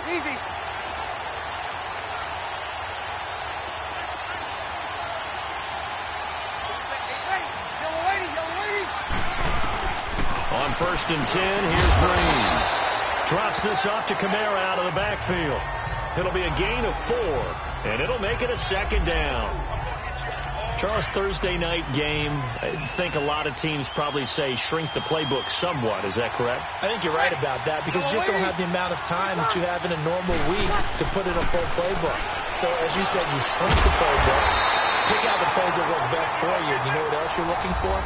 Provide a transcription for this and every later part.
Easy. On 1st and 10, here's Breeze. Drops this off to Kamara out of the backfield. It'll be a gain of 4, and it'll make it a 2nd down. Charles, Thursday night game, I think a lot of teams probably say shrink the playbook somewhat. Is that correct? I think you're right about that because you just don't have the amount of time that you have in a normal week to put in a full playbook. So, as you said, you shrink the playbook, pick out the plays that work best for you. You know what else you're looking for?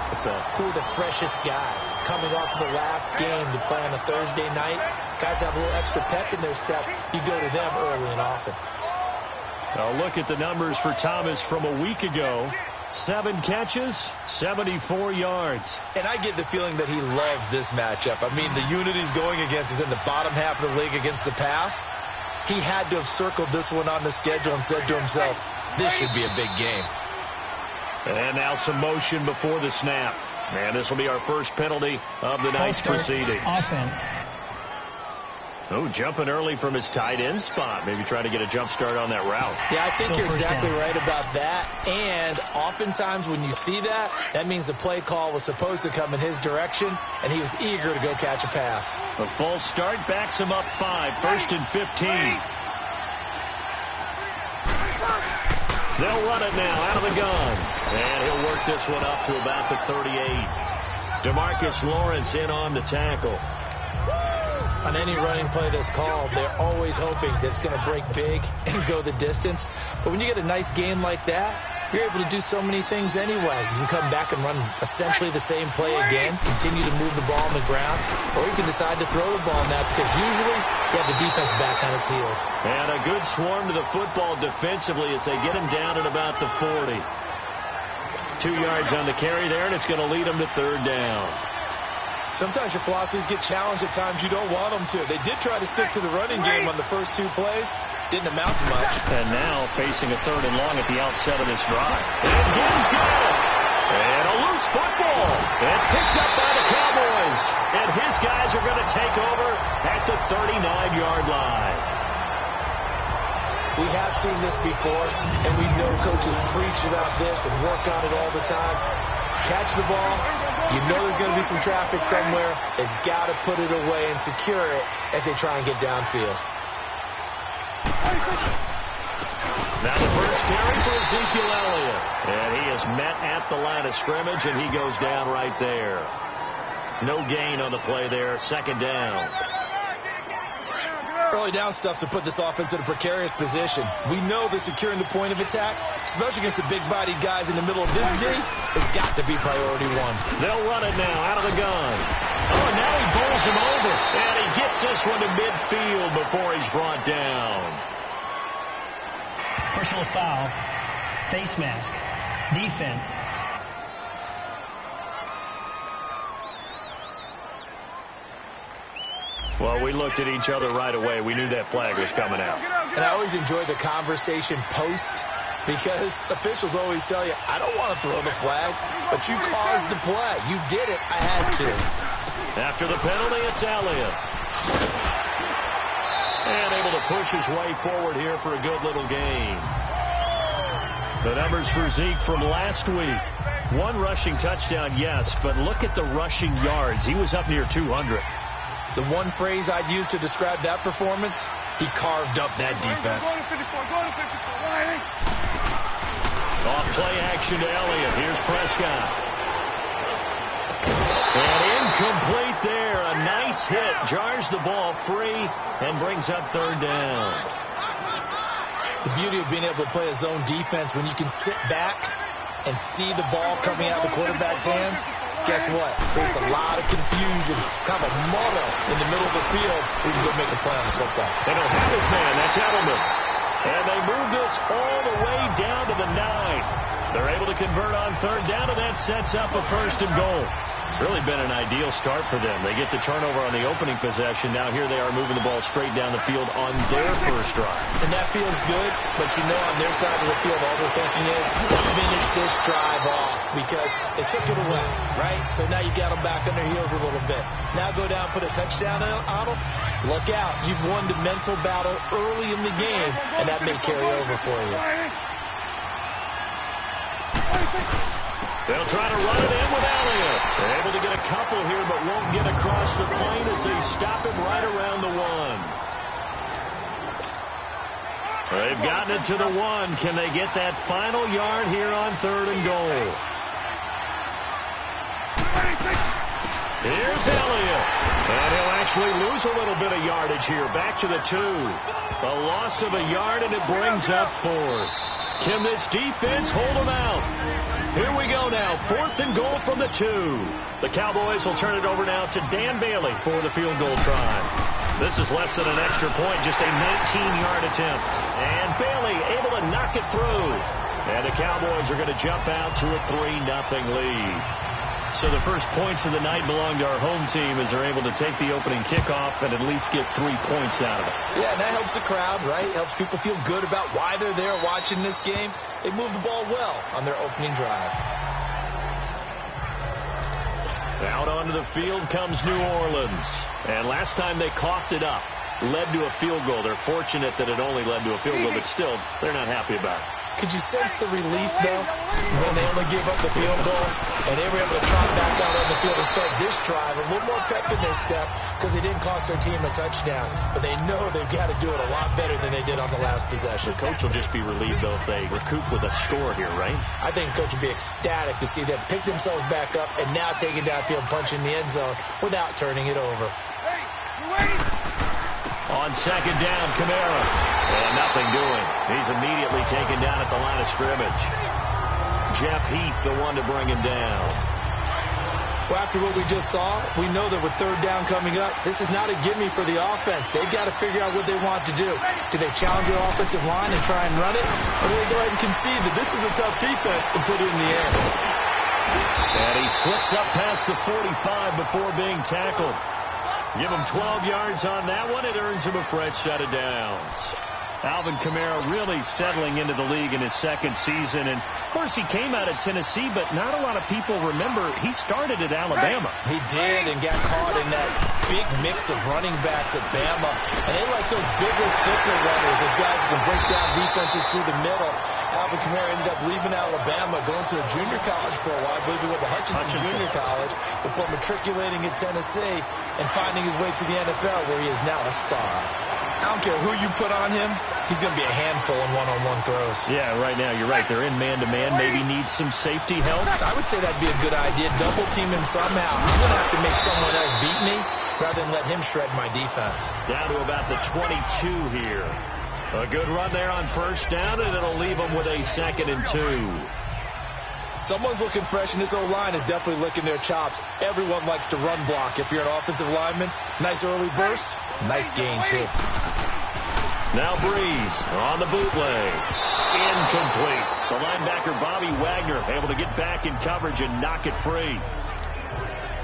Who are the freshest guys coming off of the last game to play on a Thursday night? Guys have a little extra pep in their step. You go to them early and often. A look at the numbers for Thomas from a week ago. 7 catches, 74 yards. And I get the feeling that he loves this matchup. I mean, the unit he's going against is in the bottom half of the league against the pass. He had to have circled this one on the schedule and said to himself, this should be a big game. And now some motion before the snap. And this will be our first penalty of the night's proceedings. Offense. Oh, jumping early from his tight end spot. Maybe trying to get a jump start on that route. Yeah, I think you're exactly right about that. And oftentimes when you see that, that means the play call was supposed to come in his direction, and he was eager to go catch a pass. A false start backs him up 5. 1st and 15. They'll run it now out of the gun. And he'll work this one up to about the 38. DeMarcus Lawrence in on the tackle. On any running play that's called, they're always hoping that it's going to break big and go the distance. But when you get a nice game like that, you're able to do so many things anyway. You can come back and run essentially the same play again, continue to move the ball on the ground, or you can decide to throw the ball now because usually you have the defense back on its heels. And a good swarm to the football defensively as they get him down at about the 40. 2 yards on the carry there, and it's going to lead them to 3rd down. Sometimes your philosophies get challenged at times you don't want them to. They did try to stick to the running game on the first 2 plays. Didn't amount to much. And now facing a 3rd and long at the outset of this drive. And Gibbs got it. And a loose football. It's picked up by the Cowboys. And his guys are going to take over at the 39-yard line. We have seen this before, and we know coaches preach about this and work on it all the time. Catch the ball. You know there's going to be some traffic somewhere. They've got to put it away and secure it as they try and get downfield. Now the first carry for Ezekiel Elliott. And he is met at the line of scrimmage, and he goes down right there. No gain on the play there. 2nd down. Early down stuff to put this offense in a precarious position. We know that securing the point of attack, especially against the big-bodied guys in the middle of this D, has got to be priority 1. They'll run it now out of the gun. Oh, and now he bowls him over. And he gets this one to midfield before he's brought down. Personal foul. Face mask. Defense. Well, we looked at each other right away. We knew that flag was coming out. And I always enjoy the conversation post because officials always tell you, I don't want to throw the flag, but you caused the play. You did it. I had to. After the penalty, it's Elliott. And able to push his way forward here for a good little gain. The numbers for Zeke from last week. 1 rushing touchdown, yes, but look at the rushing yards. He was up near 200. The one phrase I'd use to describe that performance, he carved up that defense. Off play action to Elliott. Here's Prescott. And incomplete there. A nice hit. Jars the ball free and brings up 3rd down. The beauty of being able to play a zone defense when you can sit back and see the ball coming out of the quarterback's hands. Guess what? Creates a lot of confusion. Kind of a muddle in the middle of the field. We can go make a play on the football. They don't have his man. That's Edelman. And they move this all the way down to the 9. They're able to convert on 3rd down, and that sets up a 1st and goal. Really been an ideal start for them. They get the turnover on the opening possession. Now here they are moving the ball straight down the field on their first drive. And that feels good, but you know on their side of the field all they're thinking is finish this drive off because they took it away, right? So now you got them back on their heels a little bit. Now go down, put a touchdown on them. Look out. You've won the mental battle early in the game, and that may carry over for you. They'll try to run it in with Elliott. They're able to get a couple here, but won't get across the plane as they stop him right around the 1. They've gotten it to the 1. Can they get that final yard here on 3rd and goal? Here's Elliott. And he'll actually lose a little bit of yardage here. Back to the 2. A loss of a yard, and it brings up 4th. Can this defense hold them out? Here we go now. 4th and goal from the 2. The Cowboys will turn it over now to Dan Bailey for the field goal try. This is less than an extra point, just a 19-yard attempt. And Bailey able to knock it through. And the Cowboys are going to jump out to a 3-0 lead. So the first points of the night belong to our home team as they're able to take the opening kickoff and at least get 3 points out of it. Yeah, and that helps the crowd, right? Helps people feel good about why they're there watching this game. They move the ball well on their opening drive. Out onto the field comes New Orleans. And last time they coughed it up, led to a field goal. They're fortunate that it only led to a field goal, but still, they're not happy about it. Could you sense the relief, though, when they only gave up the field goal and they were able to trot back out on the field and start this drive? A little more pep in their step because they didn't cost their team a touchdown, but they know they've got to do it a lot better than they did on the last possession. The coach will just be relieved, though, if they recoup with a score here, right? I think the coach will be ecstatic to see them pick themselves back up and now take it downfield, punch in the end zone without turning it over. Hey, you ready? On 2nd down, Kamara. And nothing doing. He's immediately taken down at the line of scrimmage. Jeff Heath, the one to bring him down. Well, after what we just saw, we know that with 3rd down coming up, this is not a gimme for the offense. They've got to figure out what they want to do. Do they challenge their offensive line and try and run it? Or do they go ahead and concede that this is a tough defense and put it in the air? And he slips up past the 45 before being tackled. Give him 12 yards on that one. It earns him a fresh set of downs. Alvin Kamara really settling into the league in his 2nd season. And, of course, he came out of Tennessee, but not a lot of people remember he started at Alabama. He did and got caught in that big mix of running backs at Bama. And they like those bigger, thicker runners, those guys who can break down defenses through the middle. Alvin Kamara ended up leaving Alabama, going to a junior college for a while. I believe he went to Hutchinson Junior College before matriculating at Tennessee and finding his way to the NFL, where he is now a star. I don't care who you put on him, he's going to be a handful in one-on-one throws. Yeah, right now, you're right. They're in man-to-man. Maybe needs some safety help. I would say that'd be a good idea. Double team him somehow. I'm going to have to make someone else beat me rather than let him shred my defense. Down to about the 22 here. A good run there on 1st down, and it'll leave them with a 2nd and 2. Someone's looking fresh, and this O-line is definitely licking their chops. Everyone likes to run block. If you're an offensive lineman, nice early burst, nice gain, too. Now Breeze on the bootleg. Incomplete. The linebacker, Bobby Wagner, able to get back in coverage and knock it free.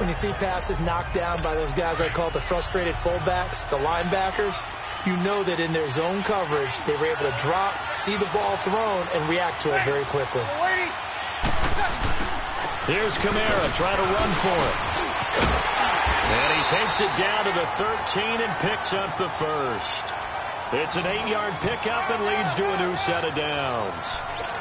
When you see passes knocked down by those guys I call the frustrated fullbacks, the linebackers, you know that in their zone coverage, they were able to drop, see the ball thrown, and react to it very quickly. Here's Kamara trying to run for it. And he takes it down to the 13 and picks up the 1st. It's an 8-yard pickup and leads to a new set of downs.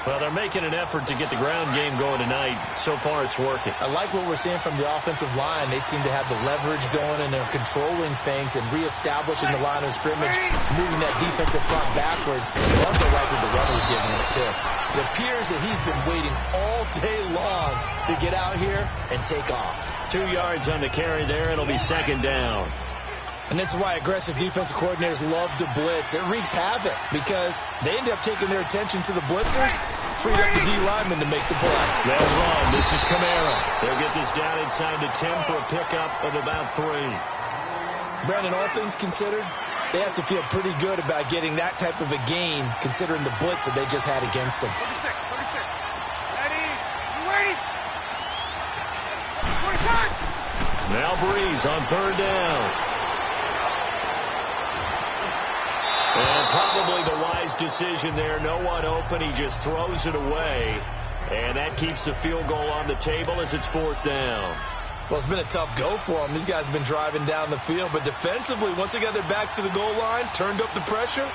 Well, they're making an effort to get the ground game going tonight. So far, it's working. I like what we're seeing from the offensive line. They seem to have the leverage going, and they're controlling things and reestablishing the line of scrimmage, moving that defensive front backwards. I also like what the runner's giving us, too. It appears that he's been waiting all day long to get out here and take off. 2 yards on the carry there. It'll be 2nd down. And this is why aggressive defensive coordinators love to blitz. It wreaks havoc because they end up taking their attention to the blitzers, freed up the D lineman to make the play. They'll run. This is Kamara. They'll get this down inside to Tim for a pickup of about 3. Brandon, all things considered, they have to feel pretty good about getting that type of a gain considering the blitz that they just had against them. 36. Ready? You ready? Now Breeze on third down. And probably the wise decision there. No one open. He just throws it away. And that keeps the field goal on the table as it's fourth down. Well, it's been a tough go for them. These guys have been driving down the field. But defensively, once they got their backs to the goal line, turned up the pressure,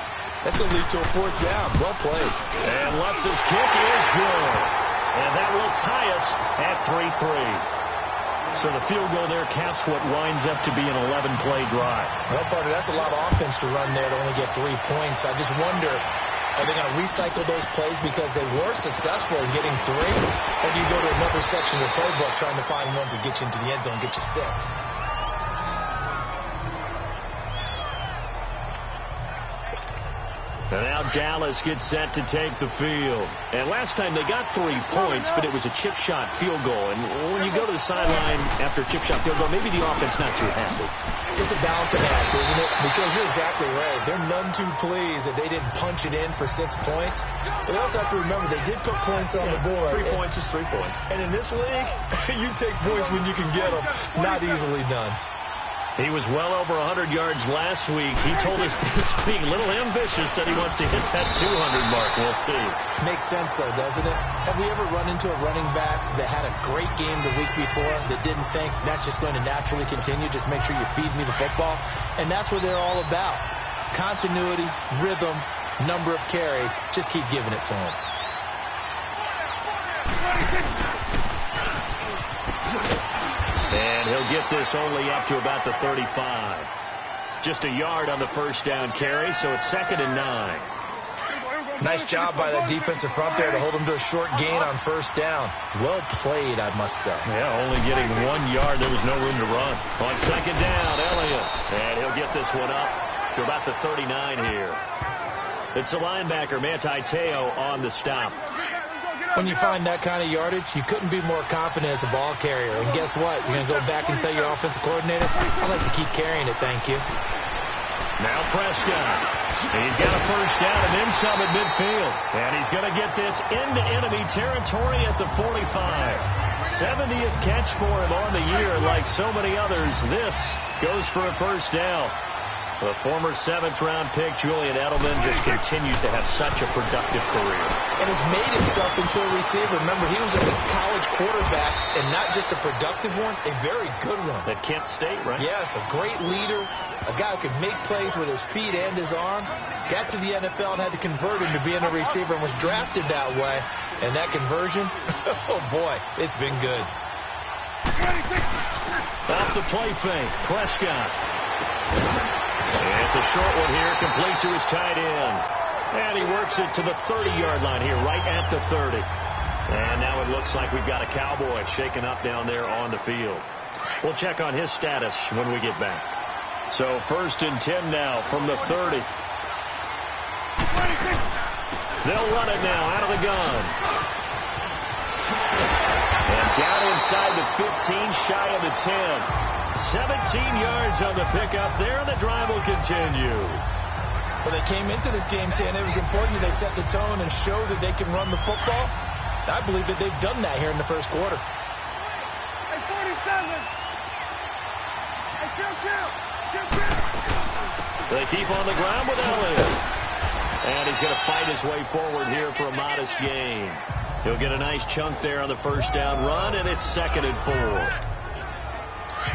that's going to lead to a fourth down. Well played. And Lutz's kick is good. And that will tie us at 3-3. So the field goal there caps what winds up to be an 11-play drive. Well, partner, that's a lot of offense to run there to only get 3 points. I just wonder, are they going to recycle those plays because they were successful in getting 3? Or do you go to another section of the playbook trying to find ones that get you into the end zone and get you 6? And now Dallas gets set to take the field. And last time they got 3 points, but it was a chip shot field goal. And when you go to the sideline after a chip shot field goal, maybe the offense not too happy. It's a balancing act, isn't it? Because you're exactly right. They're none too pleased that they didn't punch it in for 6 points. But they also have to remember they did put points on the board. 3 points is 3 points. And in this league, you take points when you can get them. Not easily done. He was well over 100 yards last week. He told us this being a little ambitious, said he wants to hit that 200 mark. We'll see. Makes sense, though, doesn't it? Have we ever run into a running back that had a great game the week before that didn't think that's just going to naturally continue? Just make sure you feed me the football. And that's what they're all about. Continuity, rhythm, number of carries. Just keep giving it to him. And he'll get this only up to about the 35. Just a yard on the first down carry, so it's 2nd and 9. Nice job by that defensive front there to hold him to a short gain on first down. Well played, I must say. Yeah, only getting 1 yard. There was no room to run. On 2nd down, Elliott. And he'll get this one up to about the 39 here. It's the linebacker, Manti Te'o, on the stop. When you find that kind of yardage, you couldn't be more confident as a ball carrier. And guess what? You're going to go back and tell your offensive coordinator, I'd like to keep carrying it, thank you. Now Prescott. He's got a first down and then some at midfield. And he's going to get this into enemy territory at the 45. 70th catch for him on the year. Like so many others, this goes for a first down. The former 7th-round pick, Julian Edelman, just continues to have such a productive career. And has made himself into a receiver. Remember, he was a college quarterback, and not just a productive one, a very good one. At Kent State, right? Yes, a great leader, a guy who could make plays with his feet and his arm. Got to the NFL and had to convert him to being a receiver and was drafted that way. And that conversion, oh boy, it's been good. Off the play fake, Prescott. And it's a short one here, complete to his tight end. And he works it to the 30-yard line here, right at the 30. And now it looks like we've got a Cowboy shaken up down there on the field. We'll check on his status when we get back. So 1st and 10 now from the 30. They'll run it now out of the gun. And down inside the 15, shy of the 10. 17 yards on the pickup there, and the drive will continue. Well, they came into this game saying it was important that they set the tone and show that they can run the football. I believe that they've done that here in the first quarter. Hey, 47. Hey, chill. They keep on the ground with Elliott. And he's going to fight his way forward here for a modest gain. He'll get a nice chunk there on the first down run, and it's 2nd and 4.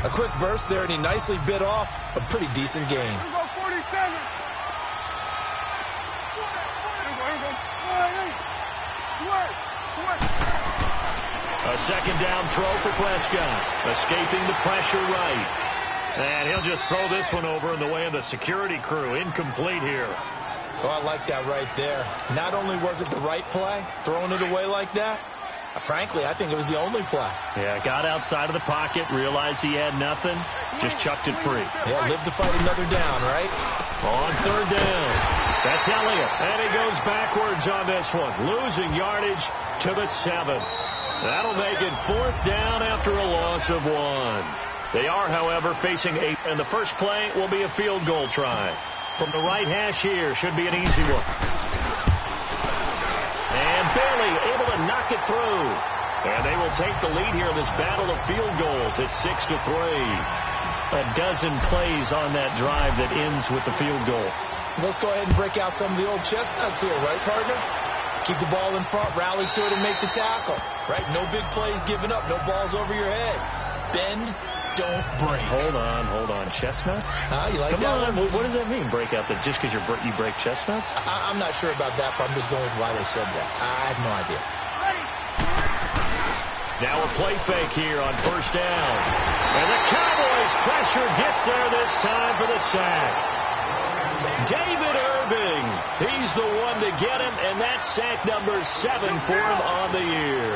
A quick burst there, and he nicely bit off a pretty decent gain. Here we go, 47. A 2nd down throw for Prescott. Escaping the pressure right. And he'll just throw this one over in the way of the security crew. Incomplete here. Oh, I like that right there. Not only was it the right play, throwing it away like that, frankly, I think it was the only play. Yeah, got outside of the pocket, realized he had nothing, just chucked it free. Yeah, live to fight another down, right? On 3rd down, that's Elliott, and he goes backwards on this one, losing yardage to the 7. That'll make it 4th down after a loss of 1. They are, however, facing and the first play will be a field goal try. From the right hash here, should be an easy one. And barely able to knock it through. And they will take the lead here in this battle of field goals. It's 6-3. A dozen plays on that drive that ends with the field goal. Let's go ahead and break out some of the old chestnuts here, right, partner? Keep the ball in front, rally to it, and make the tackle. Right? No big plays given up, no balls over your head. Bend, don't break. Hold on. Chestnuts? You like that one? What does that mean, break out? That just because you break chestnuts? I'm not sure about that, but I'm just going with why they said that. I have no idea. Now a play fake here on first down. And the Cowboys pressure gets there this time for the sack. David Irving, he's the one to get him, and that's sack number 7 for him on the year.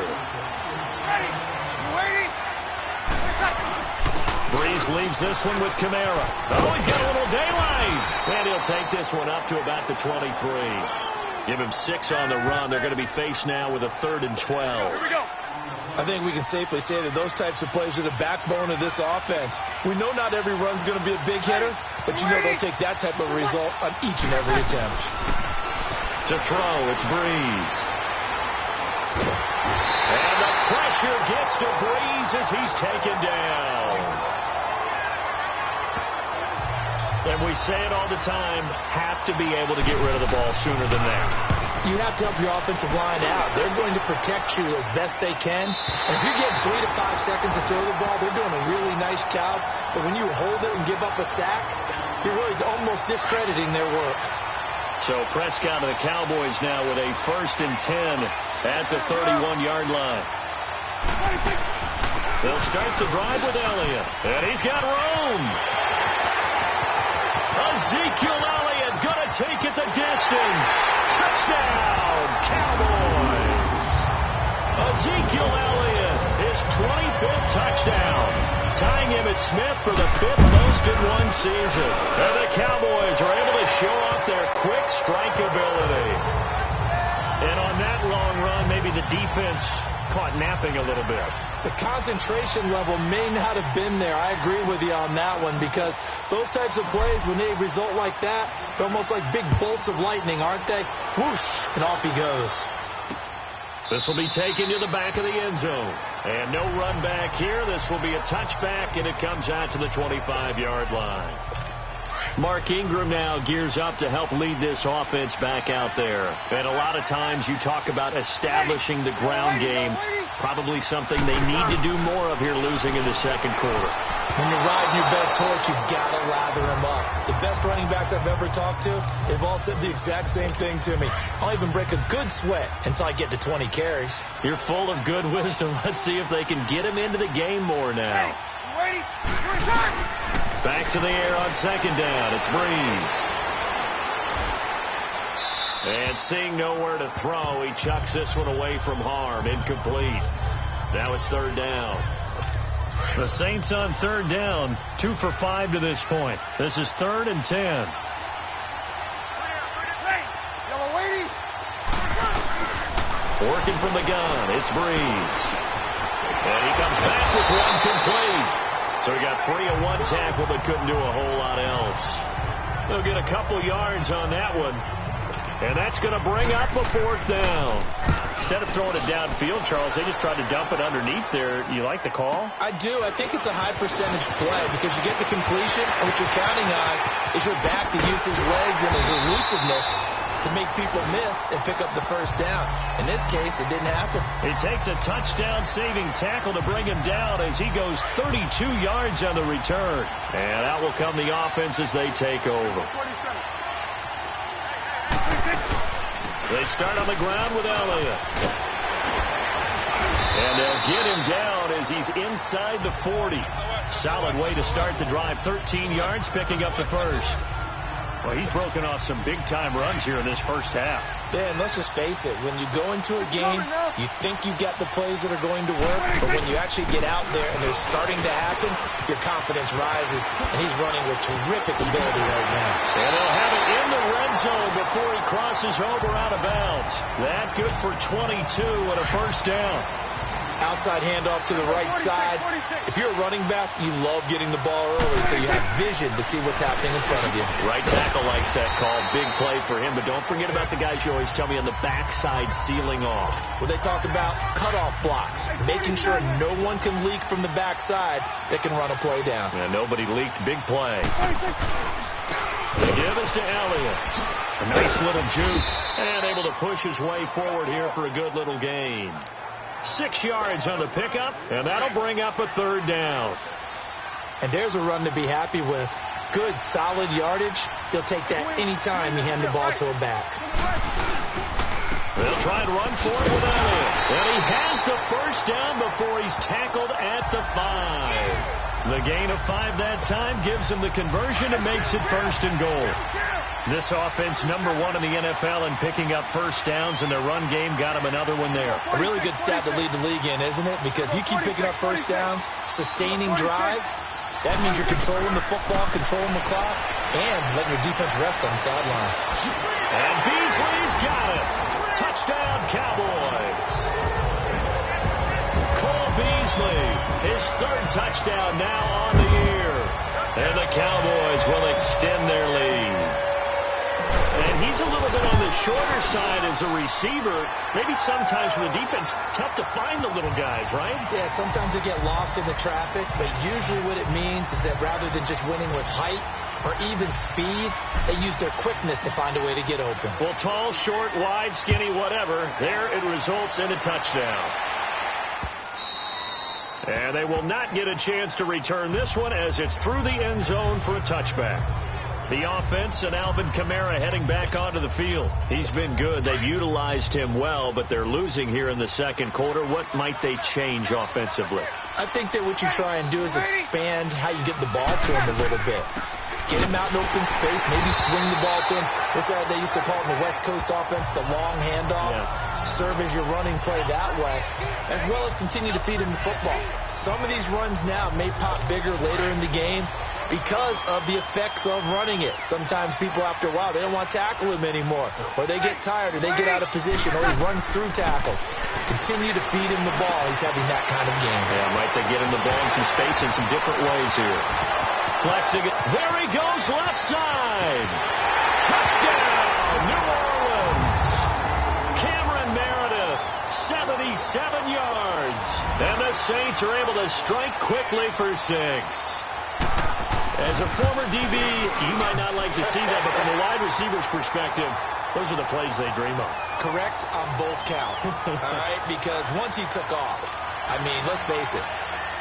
Breeze leaves this one with Kamara. Oh, he's got a little daylight. And he'll take this one up to about the 23. Give him 6 on the run. They're going to be faced now with a 3rd and 12. Here we go. I think we can safely say that those types of plays are the backbone of this offense. We know not every run's going to be a big hitter, but you know they'll take that type of result on each and every attempt. To throw, it's Breeze. And the pressure gets to Breeze as he's taken down. And we say it all the time, have to be able to get rid of the ball sooner than that. You have to help your offensive line out. They're going to protect you as best they can. And if you're getting 3 to 5 seconds to throw the ball, they're doing a really nice job. But when you hold it and give up a sack, you're really almost discrediting their work. So Prescott and the Cowboys now with a 1st and 10 at the 31-yard line. They'll start the drive with Elliott. And he's got room. Ezekiel Elliott going to take it the distance. Touchdown, Cowboys. Ezekiel Elliott, his 25th touchdown. Tying Emmitt Smith for the 5th most in one season. And the Cowboys are able to show off their quick strike ability. And on that long run, maybe the defense caught napping a little bit. The concentration level may not have been there. I agree with you on that one, because those types of plays, when they result like that, they're almost like big bolts of lightning, aren't they? Whoosh, and off he goes. This will be taken to the back of the end zone. And no run back here. This will be a touchback, and it comes out to the 25-yard line. Mark Ingram now gears up to help lead this offense back out there. And a lot of times you talk about establishing the ground game. Probably something they need to do more of here, losing in the second quarter. When you're riding your best horse, you've got to lather him up. The best running backs I've ever talked to, they've all said the exact same thing to me. I'll even break a good sweat until I get to 20 carries. You're full of good wisdom. Let's see if they can get him into the game more now. Ready? Return! Back to the air on second down. It's Breeze. And seeing nowhere to throw, he chucks this one away from harm. Incomplete. Now it's 3rd down. The Saints on 3rd down, 2 for 5 to this point. This is 3rd and 10. Working from the gun, it's Breeze. And he comes back with one complete. So he got 3 on 1 tackle, but couldn't do a whole lot else. They'll get a couple yards on that one. And that's going to bring up a 4th down. Instead of throwing it downfield, Charles, they just tried to dump it underneath there. You like the call? I do. I think it's a high percentage play because you get the completion, and what you're counting on is your back to use his legs and his elusiveness to make people miss and pick up the 1st down. In this case, it didn't happen. It takes a touchdown-saving tackle to bring him down as he goes 32 yards on the return. And out will come the offense as they take over. They start on the ground with Elliott. And they'll get him down as he's inside the 40. Solid way to start the drive. 13 yards, picking up the 1st. Well, he's broken off some big-time runs here in this first half. Yeah, and let's just face it. When you go into a game, you think you've got the plays that are going to work, but when you actually get out there and they're starting to happen, your confidence rises, and he's running with terrific ability right now. And they'll have it in the red zone before he crosses over out of bounds. That good for 22 and a 1st down. Outside handoff to the right side. If you're a running back, you love getting the ball early so you have vision to see what's happening in front of you. Right tackle likes that call. Big play for him, but don't forget about the guys you always tell me on the backside sealing off. Well, they talk about cutoff blocks, making sure no one can leak from the backside that can run a play down. And nobody leaked. Big play. The give is to Elliott. A nice little juke. And able to push his way forward here for a good little gain. 6 yards on the pickup, and that'll bring up a third down. And there's a run to be happy with. Good, solid yardage. They'll take that anytime you hand the ball to a back. They'll try and run for it with Elliott. And he has the first down before he's tackled at the 5. The gain of 5 that time gives him the conversion and makes it first and goal. This offense number 1 in the NFL in picking up first downs, and their run game got him another one there. A really good stat to lead the league in, isn't it? Because if you keep picking up first downs, sustaining drives, that means you're controlling the football, controlling the clock, and letting your defense rest on the sidelines. And Beasley's got it. Touchdown, Cowboys. Cole Beasley, his 3rd touchdown now on the year. And the Cowboys will extend their lead. And he's a little bit on the shorter side as a receiver. Maybe sometimes for the defense, tough to find the little guys, right? Yeah, sometimes they get lost in the traffic, but usually what it means is that rather than just winning with height or even speed, they use their quickness to find a way to get open. Well, tall, short, wide, skinny, whatever, there it results in a touchdown. And they will not get a chance to return this one as it's through the end zone for a touchback. The offense and Alvin Kamara heading back onto the field. He's been good. They've utilized him well, but they're losing here in the second quarter. What might they change offensively? I think that what you try and do is expand how you get the ball to him a little bit. Get him out in open space, maybe swing the ball to him. What's that they used to call it in the West Coast offense, the long handoff? Yeah. Serve as your running play that way, as well as continue to feed him the football. Some of these runs now may pop bigger later in the game because of the effects of running it. Sometimes people, after a while, they don't want to tackle him anymore, or they get tired, or they get out of position, or he runs through tackles. Continue to feed him the ball. He's having that kind of game. Yeah, might they get him the ball in some space in some different ways here. Flexing it. There he goes, left side. Touchdown, New Orleans. Cameron Meredith, 77 yards. And the Saints are able to strike quickly for 6. As a former DB, you might not like to see that, but from a wide receiver's perspective, those are the plays they dream of. Correct on both counts, all right? Because once he took off, I mean, let's face it,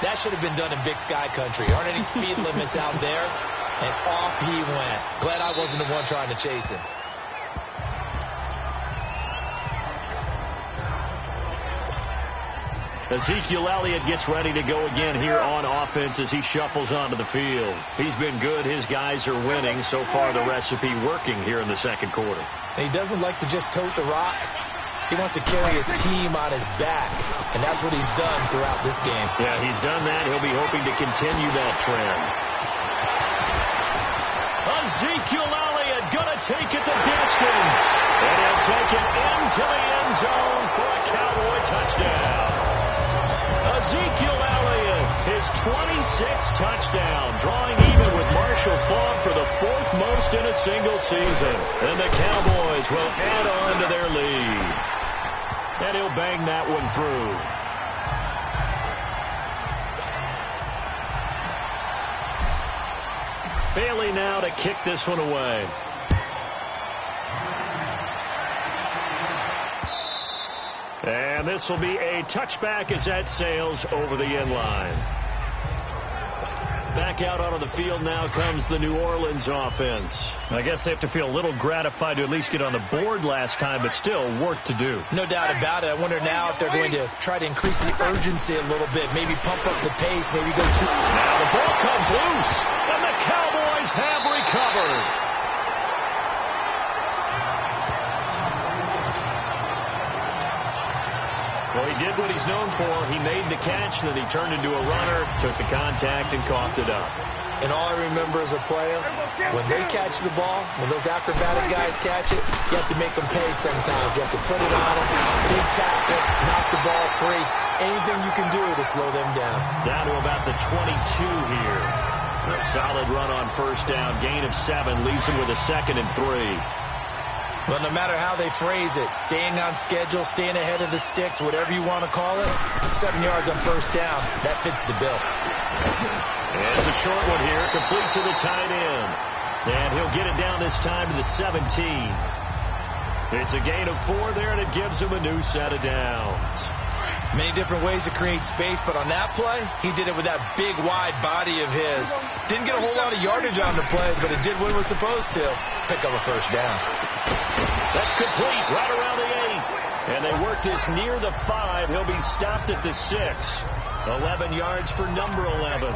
that should have been done in Big Sky country. Aren't any speed limits out there? And off he went. Glad I wasn't the one trying to chase him. Ezekiel Elliott gets ready to go again here on offense as he shuffles onto the field. He's been good. His guys are winning. So far, the recipe working here in the second quarter. And he doesn't like to just tote the rock. He wants to carry his team on his back, and that's what he's done throughout this game. Yeah, he's done that. He'll be hoping to continue that trend. Ezekiel Elliott going to take it the distance. And he'll take it into the end zone for a Cowboy touchdown. Ezekiel Elliott, his 26th touchdown, drawing even with Marshall Faulk for the 4th most in a single season. And the Cowboys will add on to their lead. And he'll bang that one through. Bailey now to kick this one away. And this will be a touchback as that sails over the end line. Back out onto the field now comes the New Orleans offense. I guess they have to feel a little gratified to at least get on the board last time, but still work to do. No doubt about it. I wonder now if they're going to try to increase the urgency a little bit, maybe pump up the pace, maybe go too... Now the ball comes loose, and the Cowboys have recovered. Well, he did what he's known for. He made the catch, then he turned into a runner, took the contact, and coughed it up. And all I remember as a player, when they catch the ball, when those acrobatic guys catch it, you have to make them pay sometimes. You have to put it on them, big tackle, knock the ball free. anything you can do to slow them down. Down to about the 22 here. A solid run on first down. Gain of 7 leaves him with a 2nd and 3. Well, no matter how they phrase it, staying on schedule, staying ahead of the sticks, whatever you want to call it, 7 yards on first down, that fits the bill. And it's a short one here, complete to the tight end. And he'll get it down this time to the 17. It's a gain of 4 there, and it gives him a new set of downs. Many different ways to create space, but on that play, he did it with that big, wide body of his. Didn't get a whole lot of yardage on the play, but it did what it was supposed to. Pick up a first down. That's complete, right around the 8. And they work this near the 5. He'll be stopped at the 6. 11 yards for number 11.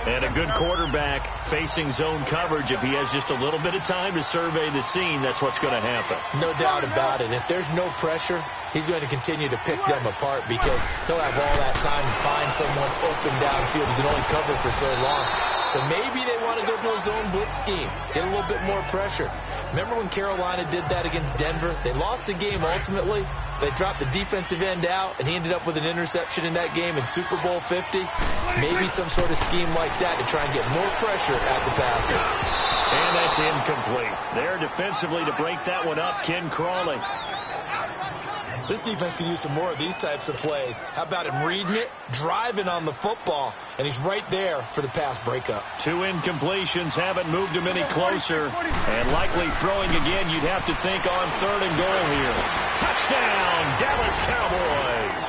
And a good quarterback facing zone coverage. If he has just a little bit of time to survey the scene, that's what's going to happen. No doubt about it. If there's no pressure, he's going to continue to pick them apart because he'll have all that time to find someone open downfield. He can only cover for so long. So maybe they want to go to a zone blitz scheme, get a little bit more pressure. Remember when Carolina did that against Denver? They lost the game ultimately. They dropped the defensive end out, and he ended up with an interception in that game in Super Bowl 50. Maybe some sort of scheme like that to try and get more pressure at the passer. And that's incomplete. There defensively to break that one up, Ken Crawley. This defense can use some more of these types of plays. How about him reading it, driving on the football, and he's right there for the pass breakup. 2 incompletions haven't moved him any closer, and likely throwing again, you'd have to think on 3rd and goal here. Touchdown, Dallas Cowboys.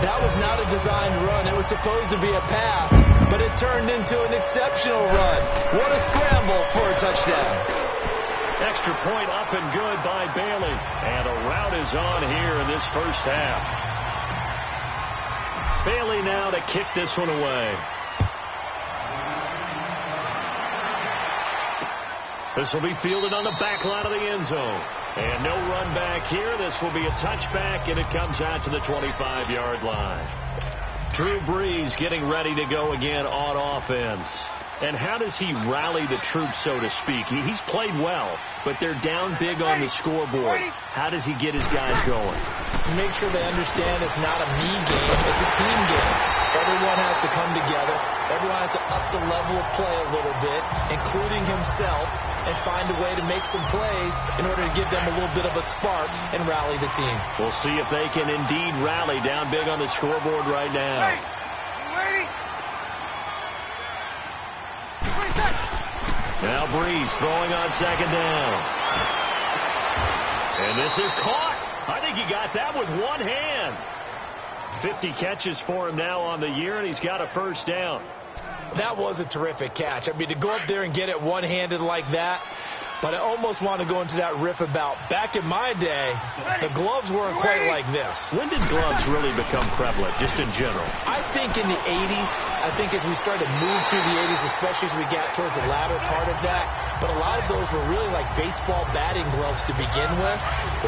That was not a designed run. It was supposed to be a pass, but it turned into an exceptional run. What a scramble for a touchdown. Extra point up and good by Bailey. And a rout is on here in this first half. Bailey now to kick this one away. This will be fielded on the back line of the end zone. And no run back here. This will be a touchback, and it comes out to the 25-yard line. Drew Brees getting ready to go again on offense. And how does he rally the troops, so to speak? He's played well, but they're down big on the scoreboard. How does he get his guys going? Make sure they understand it's not a me game, it's a team game. Everyone has to come together. Everyone has to up the level of play a little bit, including himself, and find a way to make some plays in order to give them a little bit of a spark and rally the team. We'll see if they can indeed rally down big on the scoreboard right now. Hey, you ready? Now Brees throwing on 2nd down. And this is caught. I think he got that with one hand. 50 catches for him now on the year, and he's got a first down. That was a terrific catch. I mean, to go up there and get it one-handed like that, but I almost want to go into that riff about back in my day, the gloves weren't quite like this. When did gloves really become prevalent, just in general? I think in the 80s. I think as we started to move through the 80s, especially as we got towards the latter part of that, but a lot of those were really like baseball batting gloves to begin with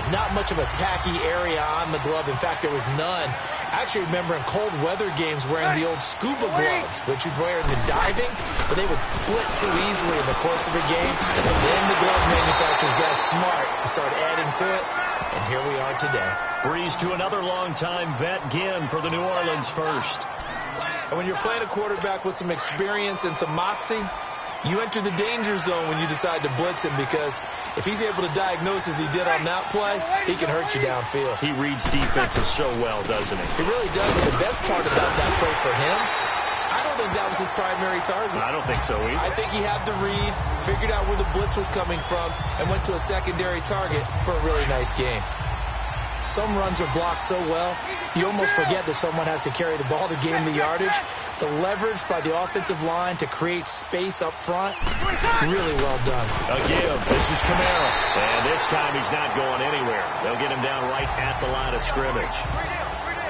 not much of a tacky area on the glove. In fact, there was none. I actually remember in cold weather games wearing the old scuba gloves, which you'd wear in the diving, but they would split too easily in the course of a game, and then the glove manufacturers got smart and started adding to it, and here we are today. Brees to another long-time vet, Ginn, for the New Orleans first. And when you're playing a quarterback with some experience and some moxie, you enter the danger zone when you decide to blitz him, because if he's able to diagnose as he did on that play, he can hurt you downfield. He reads defenses so well, doesn't he? He really does, and the best part about that play for him, I don't think that was his primary target. I don't think so either. I think he had the read, figured out where the blitz was coming from, and went to a secondary target for a really nice game. Some runs are blocked so well, you almost forget that someone has to carry the ball to gain the yardage. The leverage by the offensive line to create space up front, really well done. A give. This is Kamara. And this time he's not going anywhere. They'll get him down right at the line of scrimmage.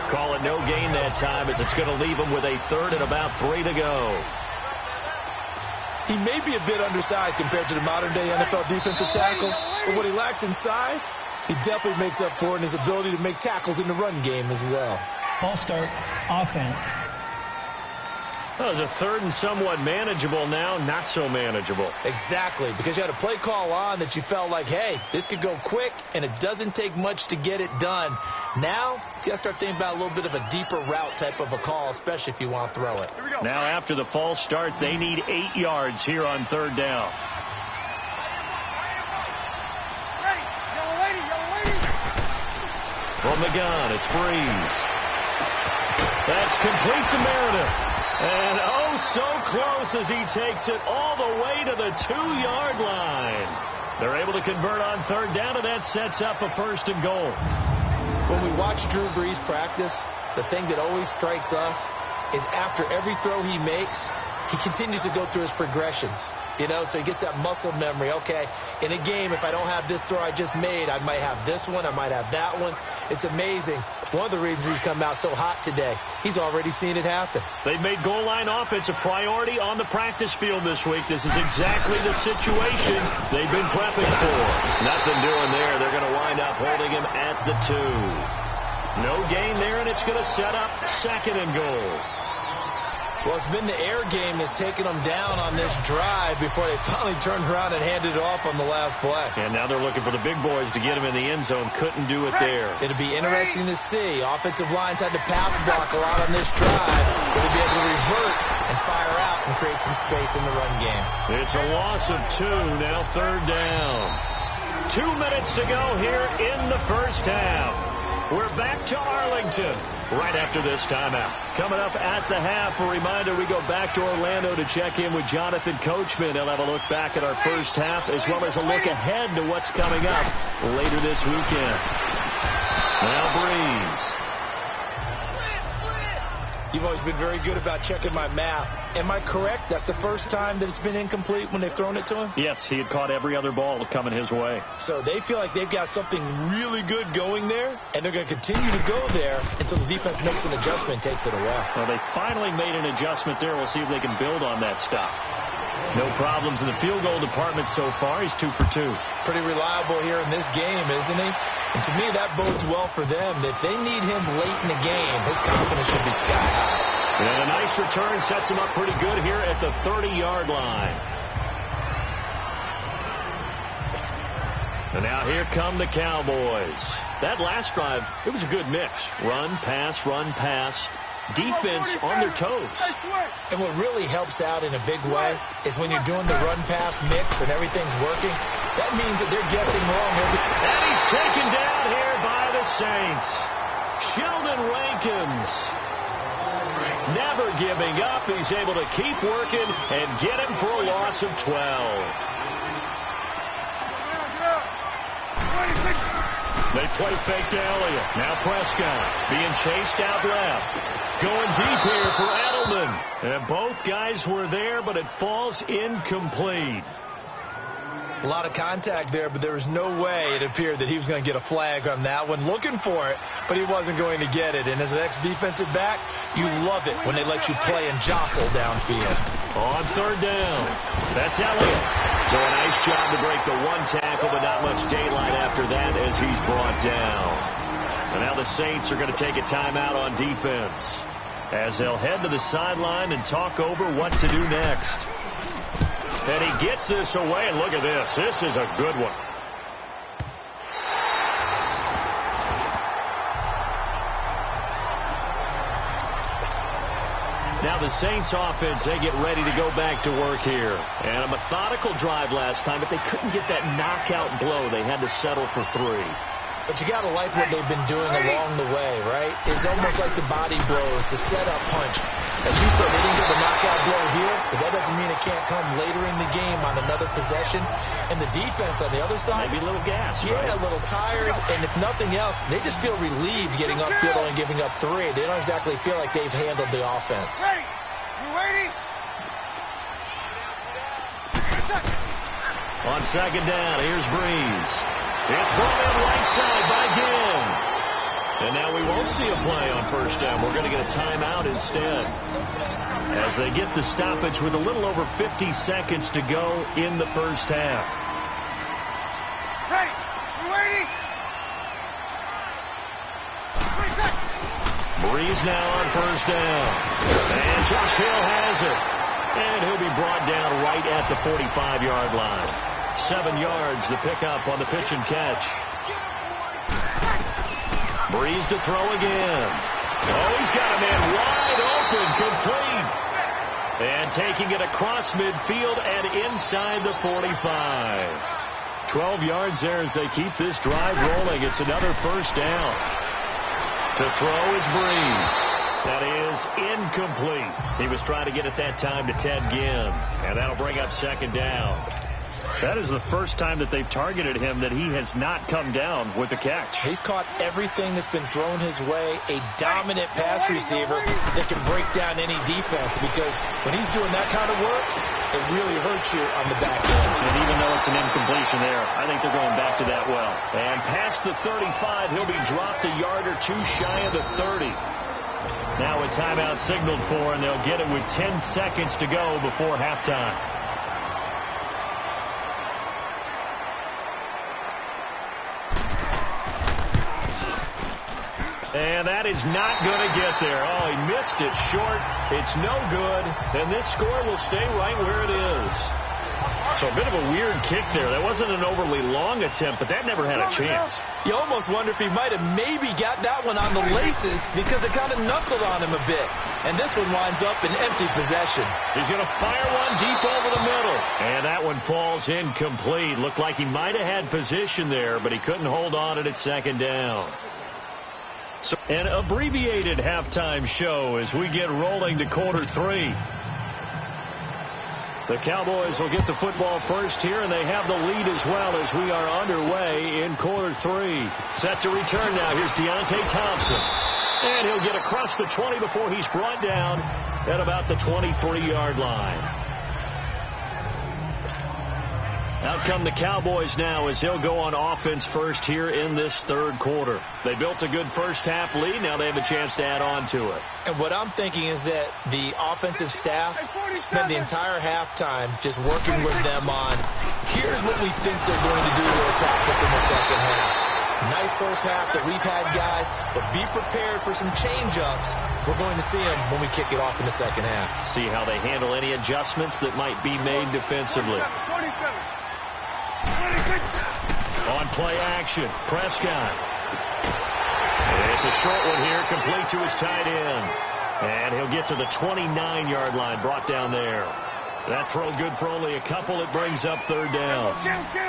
Call it no gain that time, as it's going to leave him with a 3rd and about 3 to go. He may be a bit undersized compared to the modern-day NFL defensive tackle, but what he lacks in size, he definitely makes up for in his ability to make tackles in the run game as well. False start, offense. Well, it was a third and somewhat manageable, now not so manageable. Exactly, because you had a play call on that you felt like, hey, this could go quick, and it doesn't take much to get it done. Now, you got to start thinking about a little bit of a deeper route type of a call, especially if you want to throw it. Now, after the false start, they need 8 yards here on third down. From the gun, it's Breeze. That's complete to Meredith. And oh, so close as he takes it all the way to the 2-yard line. They're able to convert on third down, and that sets up a first and goal. When we watch Drew Brees practice, the thing that always strikes us is after every throw he makes, he continues to go through his progressions. You know, so he gets that muscle memory. Okay, in a game, if I don't have this throw I just made, I might have this one, I might have that one. It's amazing. One of the reasons he's come out so hot today, he's already seen it happen. They've made goal line offense a priority on the practice field this week. This is exactly the situation they've been prepping for. Nothing doing there. They're going to wind up holding him at the 2. No gain there, and it's going to set up second and goal. Well, it's been the air game that's taken them down on this drive before they finally turned around and handed it off on the last play. And now they're looking for the big boys to get him in the end zone. Couldn't do it there. It'll be interesting to see. Offensive lines had to pass block a lot on this drive. Will they be able to revert and fire out and create some space in the run game? It's a loss of 2, now third down. 2 minutes to go here in the first half. We're back to Arlington right after this timeout. Coming up at the half, a reminder, we go back to Orlando to check in with Jonathan Coachman. He'll have a look back at our first half as well as a look ahead to what's coming up later this weekend. Now Breeze. You've always been very good about checking my math. Am I correct? That's the first time that it's been incomplete when they've thrown it to him? Yes, he had caught every other ball coming his way. So they feel like they've got something really good going there, and they're going to continue to go there until the defense makes an adjustment and takes it away. Well, they finally made an adjustment there. We'll see if they can build on that stop. No problems in the field goal department so far. He's 2 for 2. Pretty reliable here in this game, isn't he? And to me, that bodes well for them. If they need him late in the game, his confidence should be sky high. And a nice return sets him up pretty good here at the 30-yard line. And now here come the Cowboys. That last drive, it was a good mix. Run, pass, defense on their toes. And what really helps out in a big way is when you're doing the run-pass mix and everything's working, that means that they're guessing wrong. And he's taken down here by the Saints. Sheldon Rankins. Never giving up. He's able to keep working and get him for a loss of 12. They play fake to Elliott. Now Prescott being chased out left. Going deep here for Edelman. And both guys were there, but it falls incomplete. A lot of contact there, but there was no way it appeared that he was going to get a flag on that one. Looking for it, but he wasn't going to get it. And as an ex-defensive back, you love it when they let you play and jostle downfield. On third down, that's Elliott. So a nice job to break the one tackle, but not much daylight after that as he's brought down. And now the Saints are going to take a timeout on defense as they'll head to the sideline and talk over what to do next. And he gets this away, and look at this. This is a good one. Now the Saints offense, they get ready to go back to work here. And a methodical drive last time, but they couldn't get that knockout blow. They had to settle for 3. But you got to like what they've been doing along the way, right? It's almost like the body blows, the setup punch. As you said, they didn't get the knockout blow here, but that doesn't mean it can't come later in the game on another possession. And the defense on the other side, maybe a little gas, yeah, right? A little tired. And if nothing else, they just feel relieved getting upfield only giving up 3. They don't exactly feel like they've handled the offense. Ready? You ready? On second down, here's Breeze. It's brought in right side by Ginn. And now we won't see a play on first down. We're going to get a timeout instead. As they get the stoppage with a little over 50 seconds to go in the first half. Ready? You ready? 3 seconds. Breeze now on first down. And Josh Hill has it. And he'll be brought down right at the 45-yard line. 7 yards the pickup on the pitch and catch. Breeze to throw again. Oh, he's got a man wide open, complete. And taking it across midfield and inside the 45. 12 yards there as they keep this drive rolling. It's another first down. To throw is Breeze. That is incomplete. He was trying to get it that time to Ted Ginn. And that'll bring up second down. That is the first time that they've targeted him that he has not come down with a catch. He's caught everything that's been thrown his way. A dominant pass receiver that can break down any defense, because when he's doing that kind of work, it really hurts you on the back end. And even though it's an incompletion there, I think they're going back to that well. And past the 35, he'll be dropped a yard or two shy of the 30. Now a timeout signaled for, and they'll get it with 10 seconds to go before halftime. And that is not going to get there. Oh, he missed it short. It's no good. And this score will stay right where it is. So a bit of a weird kick there. That wasn't an overly long attempt, but that never had a chance. You almost wonder if he might have maybe got that one on the laces, because it kind of knuckled on him a bit. And this one winds up in empty possession. He's going to fire one deep over the middle. And that one falls incomplete. Looked like he might have had position there, but he couldn't hold on at second down. So an abbreviated halftime show as we get rolling to quarter 3. The Cowboys will get the football first here, and they have the lead as well as we are underway in quarter 3. Set to return now. Here's Deontay Thompson. And he'll get across the 20 before he's brought down at about the 23-yard line. Out come the Cowboys now as they'll go on offense first here in this third quarter. They built a good first half lead. Now they have a chance to add on to it. And what I'm thinking is that the offensive staff spend the entire halftime just working with them on, here's what we think they're going to do to attack us in the second half. Nice first half that we've had, guys, but be prepared for some change-ups. We're going to see them when we kick it off in the second half. See how they handle any adjustments that might be made defensively. On play action, Prescott. It's a short one here, complete to his tight end. And he'll get to the 29-yard line, brought down there. That throw good for only a couple. It brings up third down.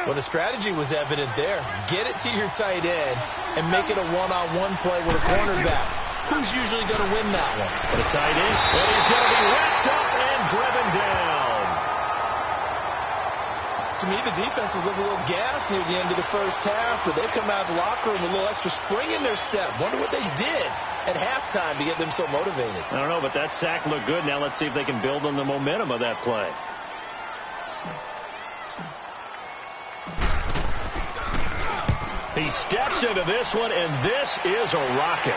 Well, the strategy was evident there. Get it to your tight end and make it a one-on-one play with a cornerback. Who's usually going to win that one? The tight end. And he's going to be wrapped up and driven down. To me, the defense was looking a little gassed near the end of the first half, but they've come out of the locker room with a little extra spring in their step. Wonder what they did at halftime to get them so motivated. I don't know, but that sack looked good. Now let's see if they can build on the momentum of that play. He steps into this one, and this is a rocket.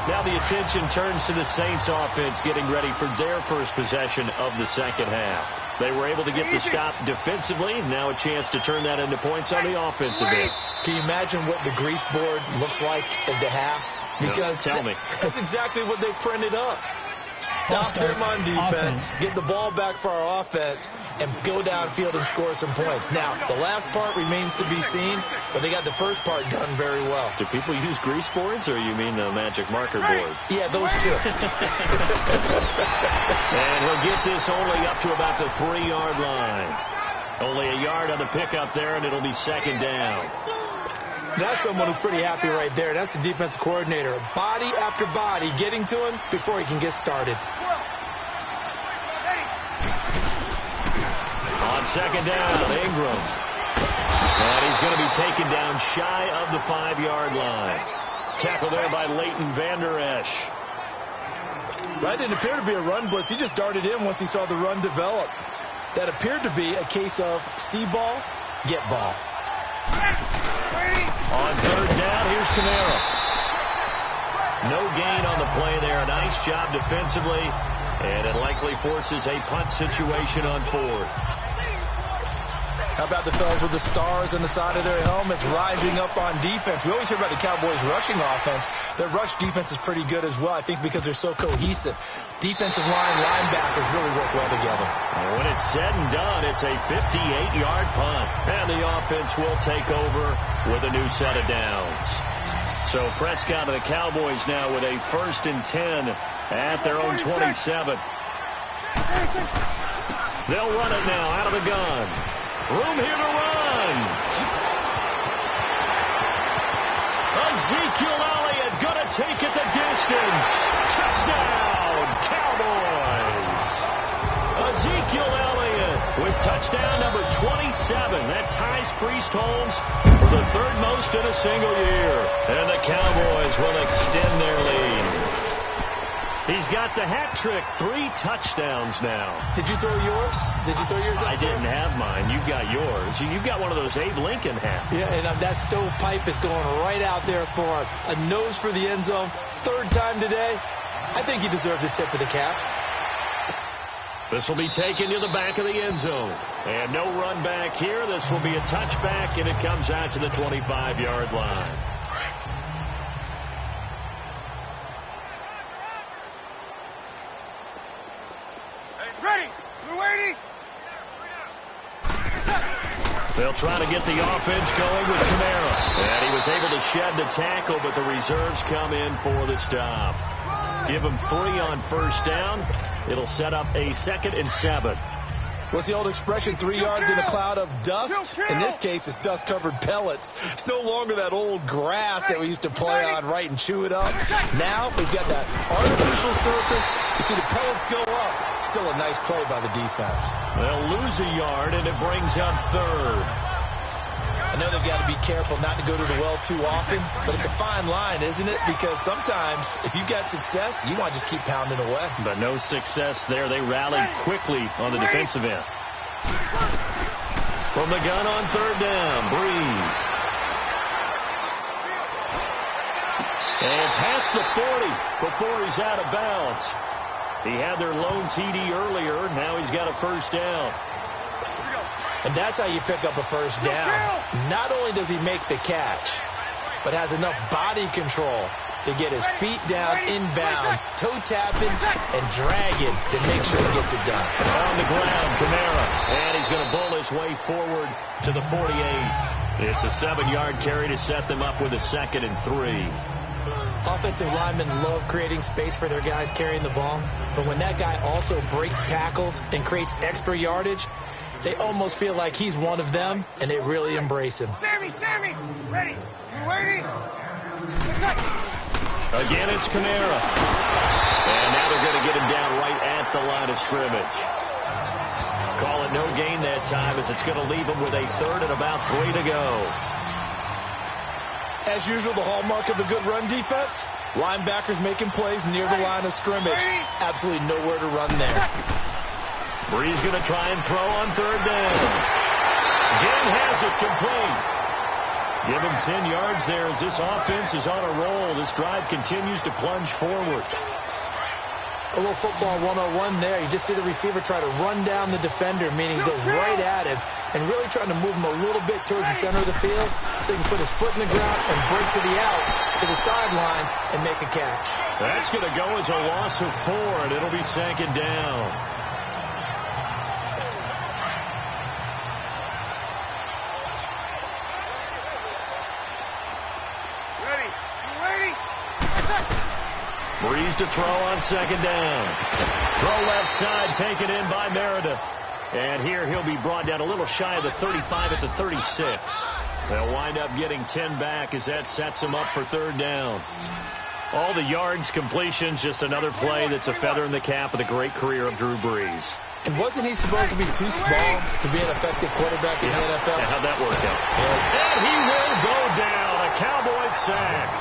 Now the attention turns to the Saints offense getting ready for their first possession of the second half. They were able to get the stop defensively. Now a chance to turn that into points on the offensive end. Can you imagine what the grease board looks like at the half? Because no, tell me. That's exactly what they printed up. Stop them on defense, get the ball back for our offense, and go downfield and score some points. Now, the last part remains to be seen, but they got the first part done very well. Do people use grease boards, or you mean the magic marker boards? Yeah, those two. And he'll get this only up to about the 3-yard line. Only a yard on the pickup there, and it'll be second down. That's someone who's pretty happy right there. That's the defensive coordinator. Body after body getting to him before he can get started. On second down, Ingram. And he's going to be taken down shy of the 5-yard line. Tackle there by Leighton Vander Esch. That didn't appear to be a run blitz. He just darted in once he saw the run develop. That appeared to be a case of see ball, get ball. On third down, here's Kamara. No gain on the play there. Nice job defensively. And it likely forces a punt situation on fourth. How about the fellas with the stars on the side of their helmets rising up on defense? We always hear about the Cowboys' rushing offense. Their rush defense is pretty good as well, I think, because they're so cohesive. Defensive line, linebackers really work well together. And when it's said and done, it's a 58-yard punt. And the offense will take over with a new set of downs. So Prescott and the Cowboys now with a 1st and 10 at their own 27. They'll run it now out of the gun. Room here to run. Ezekiel Elliott going to take it the distance. Touchdown, Cowboys. Ezekiel Elliott with touchdown number 27. That ties Priest Holmes for the 3rd most in a single year. And the Cowboys will extend their lead. He's got the hat trick, 3 touchdowns now. Did you throw yours? Did you throw yours out I didn't have mine. You've got yours. You've got one of those Abe Lincoln hats. Yeah, and that stovepipe is going right out there for a nose for the end zone. 3rd time today. I think he deserves a tip of the cap. This will be taken to the back of the end zone. And no run back here. This will be a touchback, and it comes out to the 25-yard line. Ready. We're waiting. They'll try to get the offense going with Kamara. And he was able to shed the tackle, but the reserves come in for the stop. Give him 3 on 1st down. It'll set up a 2nd and 7. What's the old expression, 3 yards in a cloud of dust? In this case, it's dust-covered pellets. It's no longer that old grass that we used to play on, right, and chew it up. Now we've got that artificial surface. You see the pellets go up. Still a nice play by the defense. They'll lose a yard, and it brings up 3rd. I know they've got to be careful not to go to the well too often, but it's a fine line, isn't it? Because sometimes, if you've got success, you want to just keep pounding away. But no success there. They rallied quickly on the defensive end. From the gun on 3rd down, Breeze. And past the 40 before he's out of bounds. He had their lone TD earlier. Now he's got a 1st down. And that's how you pick up a 1st down. Not only does he make the catch, but has enough body control to get his feet down inbounds, toe tapping, and dragging to make sure he gets it done. On the ground, Kamara. And he's going to bowl his way forward to the 48. It's a 7-yard carry to set them up with a 2nd and 3. Offensive linemen love creating space for their guys carrying the ball. But when that guy also breaks tackles and creates extra yardage, they almost feel like he's one of them, and they really embrace him. Sammy, ready. You waiting? Again, it's Kamara. And now they're going to get him down right at the line of scrimmage. Call it no gain that time, as it's going to leave him with a 3rd and about 3 to go. As usual, the hallmark of a good run defense, linebackers making plays near the line of scrimmage. Absolutely nowhere to run there. Breeze going to try and throw on 3rd down. Again has it complete. Give him 10 yards there as this offense is on a roll. This drive continues to plunge forward. A little football 101 there. You just see the receiver try to run down the defender, meaning he goes right at him and really trying to move him a little bit towards the center of the field so he can put his foot in the ground and break to the out, to the sideline, and make a catch. That's going to go as a loss of 4, and it'll be 2nd down. Breeze to throw on 2nd down. Throw left side taken in by Meredith. And here he'll be brought down a little shy of the 35 at the 36. They'll wind up getting 10 back as that sets him up for 3rd down. All the yards, completions, just another play that's a feather in the cap of the great career of Drew Brees. And wasn't he supposed to be too small to be an effective quarterback in the NFL? Yeah, how'd that work out? And he will go down. A Cowboys sack.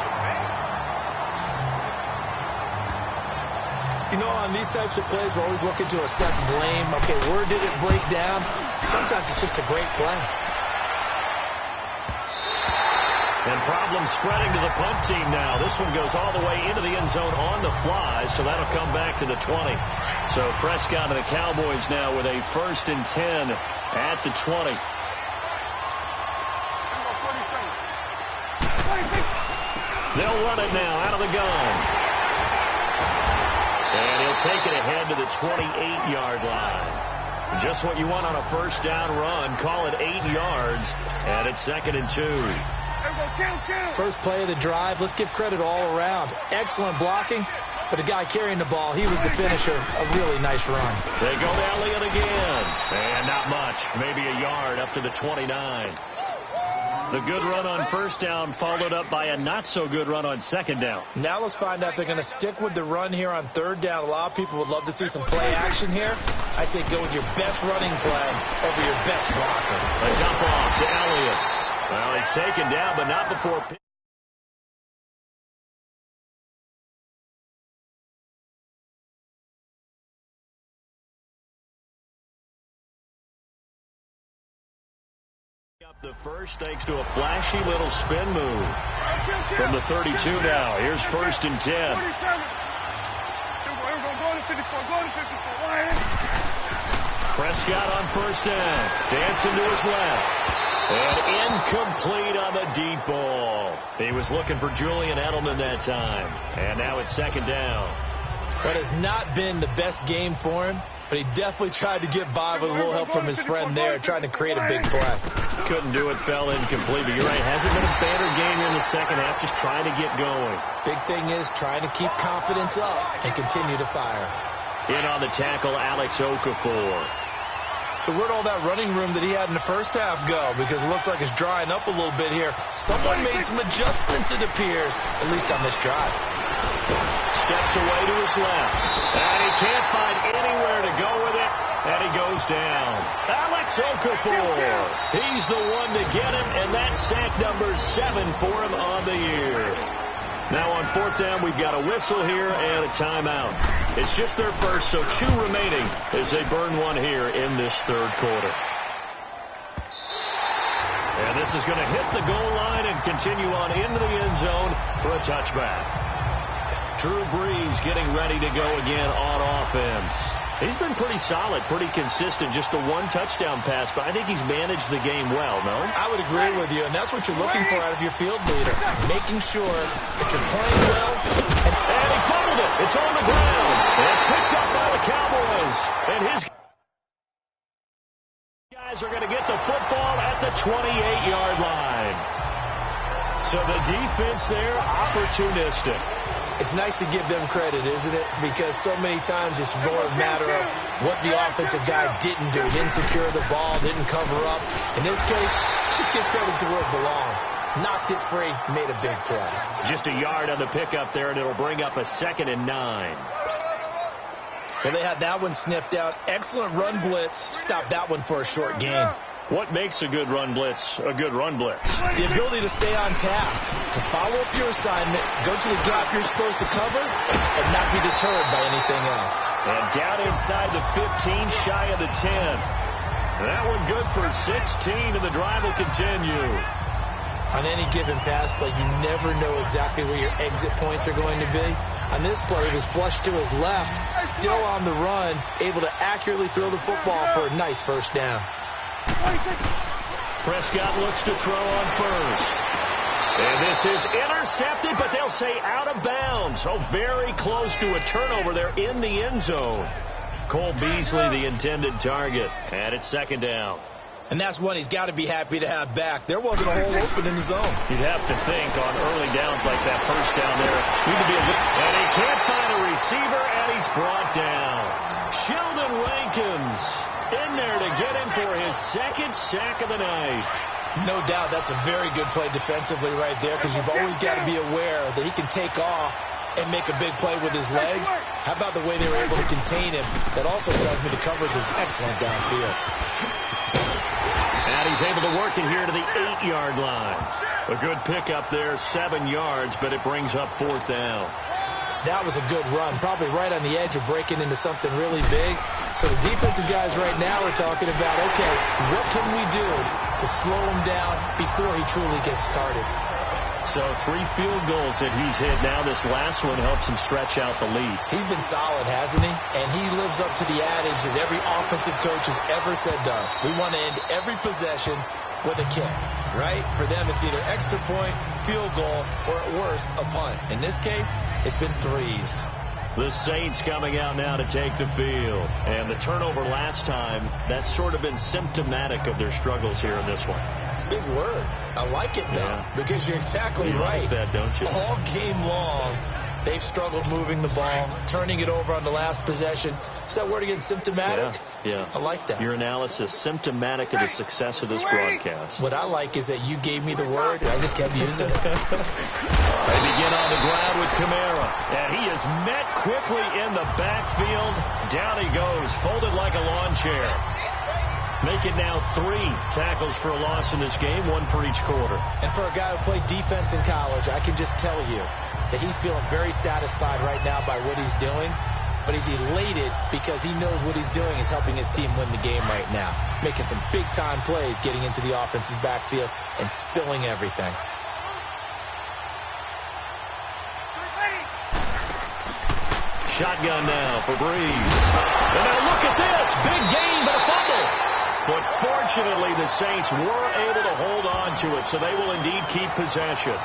You know, on these types of plays, we're always looking to assess blame. Okay, where did it break down? Sometimes it's just a great play. And problem spreading to the punt team now. This one goes all the way into the end zone on the fly, so that'll come back to the 20. So Prescott and the Cowboys now with a 1st and 10 at the 20. They'll run it now out of the gun. And he'll take it ahead to the 28-yard line. Just what you want on a first down run. Call it 8 yards. And it's 2nd and 2. First play of the drive. Let's give credit all around. Excellent blocking. But the guy carrying the ball, he was the finisher. A really nice run. They go to Elliott again. And not much. Maybe a yard up to the 29. The good run on first down followed up by a not-so-good run on second down. Now let's find out if they're going to stick with the run here on third down. A lot of people would love to see some play action here. I say go with your best running play over your best blocker. A dump off to Elliott. Well, he's taken down, but not before... up the first thanks to a flashy little spin move from the 32 now. Here's 1st and 10. Prescott on first down. Dancing to his left. And incomplete on the deep ball. He was looking for Julian Edelman that time. And now it's 2nd down. That has not been the best game for him, but he definitely tried to get by with a little help from his friend there, trying to create a big play. Couldn't do it, fell incomplete. But you're right, hasn't been a better game here in the second half, just trying to get going. Big thing is trying to keep confidence up and continue to fire. In on the tackle, Alex Okafor. So where'd all that running room that he had in the first half go? Because it looks like it's drying up a little bit here. Someone made some adjustments, it appears, at least on this drive. Steps away to his left. And he can't find anywhere to go with it. And he goes down. Alex Okafor. He's the one to get him, and that's sack number 7 for him on the year. Now on 4th down, we've got a whistle here and a timeout. It's just their first, so 2 remaining as they burn one here in this third quarter. And this is going to hit the goal line and continue on into the end zone for a touchback. Drew Brees getting ready to go again on offense. He's been pretty solid, pretty consistent, just the 1 touchdown pass, but I think he's managed the game well, no? I would agree with you, and that's what you're looking for out of your field leader, making sure that you're playing well. And he fumbled it. It's on the ground. And it's picked up by the Cowboys. And his guys are going to get the football at the 28-yard line. So the defense there, opportunistic. It's nice to give them credit, isn't it? Because so many times it's more a matter of what the offensive guy didn't do. Didn't secure the ball, didn't cover up. In this case, just give credit to where it belongs. Knocked it free, made a big play. Just a yard on the pickup there, and it'll bring up a 2nd and 9. Well, they had that one sniffed out. Excellent run blitz. Stopped that one for a short gain. What makes a good run blitz a good run blitz? The ability to stay on task, to follow up your assignment, go to the gap you're supposed to cover, and not be deterred by anything else. And down inside the 15, shy of the 10. That one good for 16, and the drive will continue. On any given pass play, you never know exactly where your exit points are going to be. On this play, he was flushed to his left, still on the run, able to accurately throw the football for a nice first down. Prescott looks to throw on first. And this is intercepted, but they'll say out of bounds. So very close to a turnover there in the end zone. Cole Beasley, the intended target. And it's 2nd down. And that's one he's got to be happy to have back. There wasn't a hole open in the zone. You'd have to think on early downs like that first down there. Need to be and he can't find a receiver, and he's brought down. Sheldon Rankins in there to get him for his 2nd sack of the night. No doubt that's a very good play defensively right there, because you've always got to be aware that he can take off and make a big play with his legs. How about the way they were able to contain him? That also tells me the coverage was excellent downfield. And he's able to work it here to the 8-yard line. A good pickup there, 7 yards, but it brings up 4th down. That was a good run, probably right on the edge of breaking into something really big. So the defensive guys right now are talking about, okay, what can we do to slow him down before he truly gets started? So 3 field goals that he's hit now. This last one helps him stretch out the lead. He's been solid, hasn't he? And he lives up to the adage that every offensive coach has ever said to us. We want to end every possession with a kick, right? For them, it's either extra point, field goal, or at worst, a punt. In this case, it's been threes. The Saints coming out now to take the field. And the turnover last time, that's sort of been symptomatic of their struggles here in this one. Big word. I like it, though, because you're exactly right. You like that, don't you? All game long, they've struggled moving the ball, turning it over on the last possession. Is that word again, symptomatic? Yeah. I like that. Your analysis, symptomatic of the success of this broadcast. What I like is that you gave me the word, and I just kept using it. They begin on the ground with Kamara. And he is met quickly in the backfield. Down he goes, folded like a lawn chair. Make it now 3 tackles for a loss in this game, 1 for each quarter. And for a guy who played defense in college, I can just tell you that he's feeling very satisfied right now by what he's doing. But he's elated because he knows what he's doing is helping his team win the game right now. Making some big-time plays, getting into the offense's backfield, and spilling everything. Shotgun now for Breeze. And now look at this. Big gain, but a fumble. But fortunately, the Saints were able to hold on to it, so they will indeed keep possession.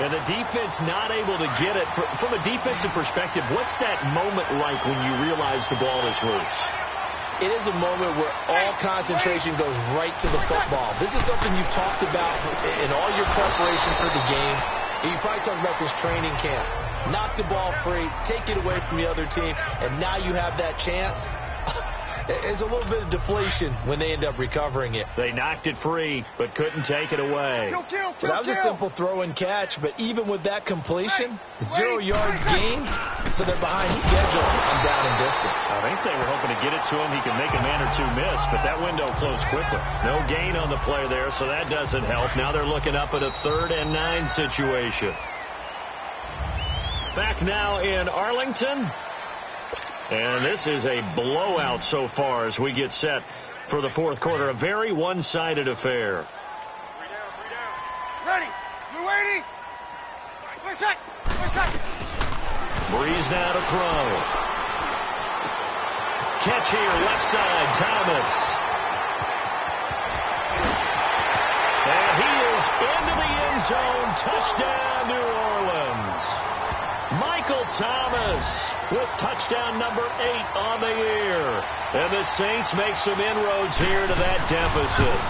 And the defense not able to get it. From a defensive perspective, what's that moment like when you realize the ball is loose? It is a moment where all concentration goes right to the football. This is something you've talked about in all your preparation for the game. You probably talked about since training camp. Knock the ball free, take it away from the other team, and now you have that chance. There's a little bit of deflation when they end up recovering it. They knocked it free, but couldn't take it away. Well, that was a simple throw and catch, but even with that completion, 0 yards gained, so they're behind schedule on down and distance. I think they were hoping to get it to him. He could make a man or two miss, but that window closed quickly. No gain on the play there, so that doesn't help. Now they're looking up at a 3rd and 9 situation. Back now in Arlington. And this is a blowout so far as we get set for the 4th quarter. A very one-sided affair. 3 down. Ready. Blue 80. One sec. Breeze now to throw. Catch here, left side, Thomas. And he is into the end zone. Touchdown, New Orleans. Michael Thomas with touchdown number 8 on the year. And the Saints make some inroads here to that deficit.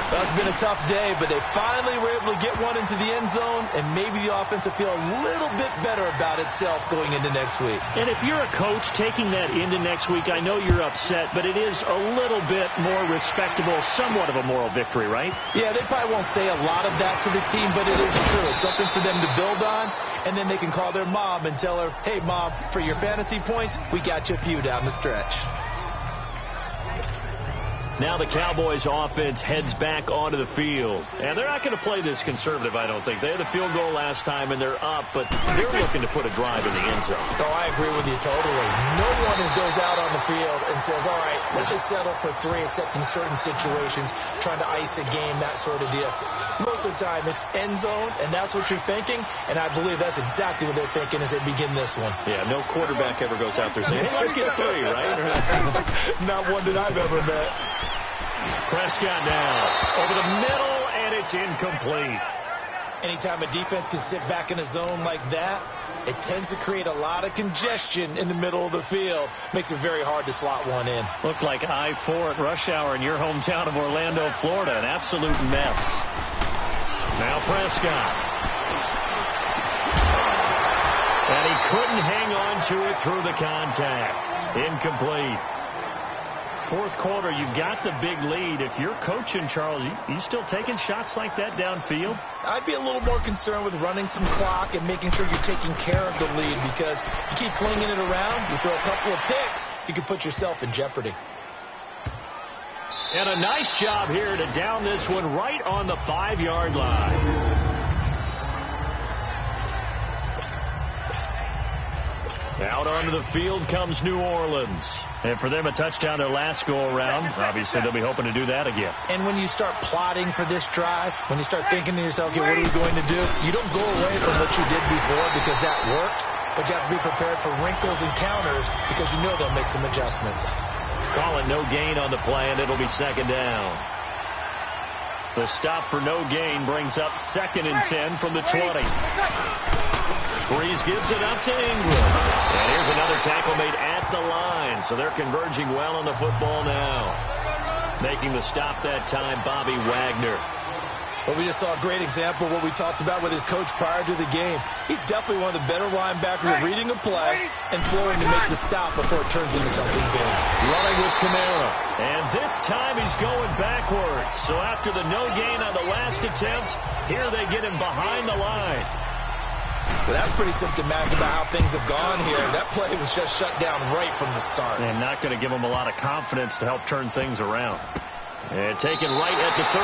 That's been a tough day, but they finally were able to get one into the end zone, and maybe the offense will feel a little bit better about itself going into next week. And if you're a coach taking that into next week, I know you're upset, but it is a little bit more respectable, somewhat of a moral victory, right? Yeah, they probably won't say a lot of that to the team, but it is true. It's something for them to build on, and then they can call their mom and tell her, hey, Mom, for your fantasy points, we got you a few down the stretch. Now the Cowboys offense heads back onto the field. And they're not going to play this conservative, I don't think. They had a field goal last time, and they're up, but they're looking to put a drive in the end zone. Oh, I agree with you totally. No one goes out on the field and says, all right, let's just settle for 3, except in certain situations, trying to ice a game, that sort of deal. Most of the time, it's end zone, and that's what you're thinking, and I believe that's exactly what they're thinking as they begin this one. Yeah, no quarterback ever goes out there saying, hey, let's get 3, right? Not one that I've ever met. Prescott now over the middle, and it's incomplete. Anytime a defense can sit back in a zone like that, it tends to create a lot of congestion in the middle of the field. Makes it very hard to slot one in. Looked like I-4 at rush hour in your hometown of Orlando, Florida. An absolute mess. Now Prescott. And he couldn't hang on to it through the contact. Incomplete. 4th quarter, you've got the big lead. If you're coaching, Charles, you still taking shots like that downfield? I'd be a little more concerned with running some clock and making sure you're taking care of the lead, because you keep flinging it around, you throw a couple of picks, you can put yourself in jeopardy. And a nice job here to down this one right on the 5-yard line. Out onto the field comes New Orleans. And for them, a touchdown their last go-around. Obviously, they'll be hoping to do that again. And when you start plotting for this drive, when you start thinking to yourself, okay, what are we going to do? You don't go away from what you did before because that worked, but you have to be prepared for wrinkles and counters because you know they'll make some adjustments. Call it no gain on the play, and it'll be 2nd down. The stop for no gain brings up 2nd and 10 from the 20. Breeze gives it up to Ingram. And here's another tackle made at the line. So they're converging well on the football now. Making the stop that time, Bobby Wagner. Well, we just saw a great example of what we talked about with his coach prior to the game. He's definitely one of the better linebackers at reading a play and flowing to make the stop before it turns into something big. Running with Kamara. And this time he's going backwards. So after the no gain on the last attempt, here they get him behind the line. Well, that's pretty symptomatic about how things have gone here. That play was just shut down right from the start. And not going to give him a lot of confidence to help turn things around. And taken right at the 35.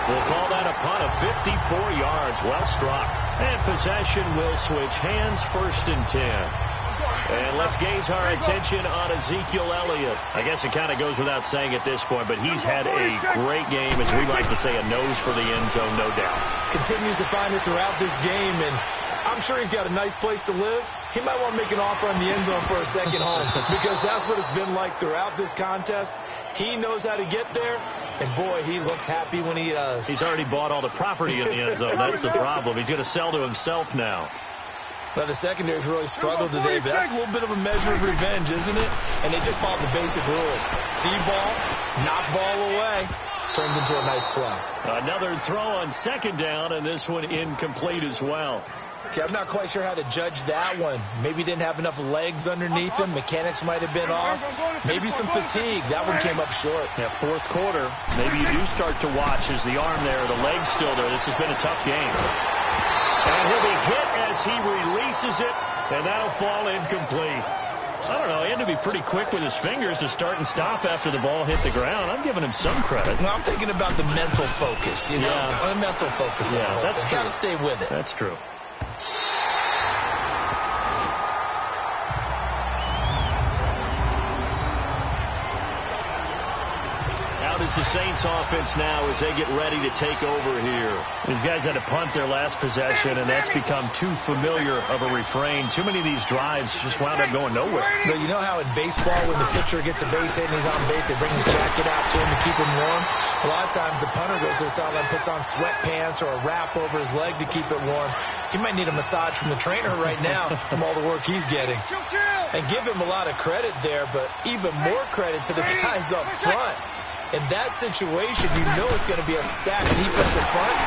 We'll call that a punt of 54 yards. Well struck. And possession will switch hands, 1st and 10. And let's gaze our attention on Ezekiel Elliott. I guess it kind of goes without saying at this point, but he's had a great game, as we like to say, a nose for the end zone, no doubt. Continues to find it throughout this game, and I'm sure he's got a nice place to live. He might want to make an offer on the end zone for a second home because that's what it's been like throughout this contest. He knows how to get there, and boy, he looks happy when he does. He's already bought all the property in the end zone. That's the problem. He's going to sell to himself now. Well, the secondary's really struggled today, but that's a little bit of a measure of revenge, isn't it? And they just followed the basic rules. See ball, knock ball away. Turns into a nice play. Another throw on 2nd down, and this one incomplete as well. Okay, I'm not quite sure how to judge that one. Maybe he didn't have enough legs underneath him. Mechanics might have been off. Maybe some fatigue. That one came up short. Yeah, 4th quarter. Maybe you do start to watch as the arm there, the leg's still there. This has been a tough game. And he'll be hit as he releases it, and that'll fall incomplete. I don't know. He had to be pretty quick with his fingers to start and stop after the ball hit the ground. I'm giving him some credit. Well, I'm thinking about the mental focus, you know. Yeah. The mental focus. Yeah, that's true. Got to stay with it. That's true. Out is the Saints offense now as they get ready to take over here. These guys had to punt their last possession, and that's become too familiar of a refrain. Too many of these drives just wound up going nowhere. But you know how in baseball, when the pitcher gets a base hit and he's on base, they bring his jacket out to him to keep him warm? A lot of times the punter goes to the sideline, puts on sweatpants or a wrap over his leg to keep it warm. He might need a massage from the trainer right now from all the work he's getting. And give him a lot of credit there, but even more credit to the guys up front. In that situation, you know it's going to be a stacked defensive front.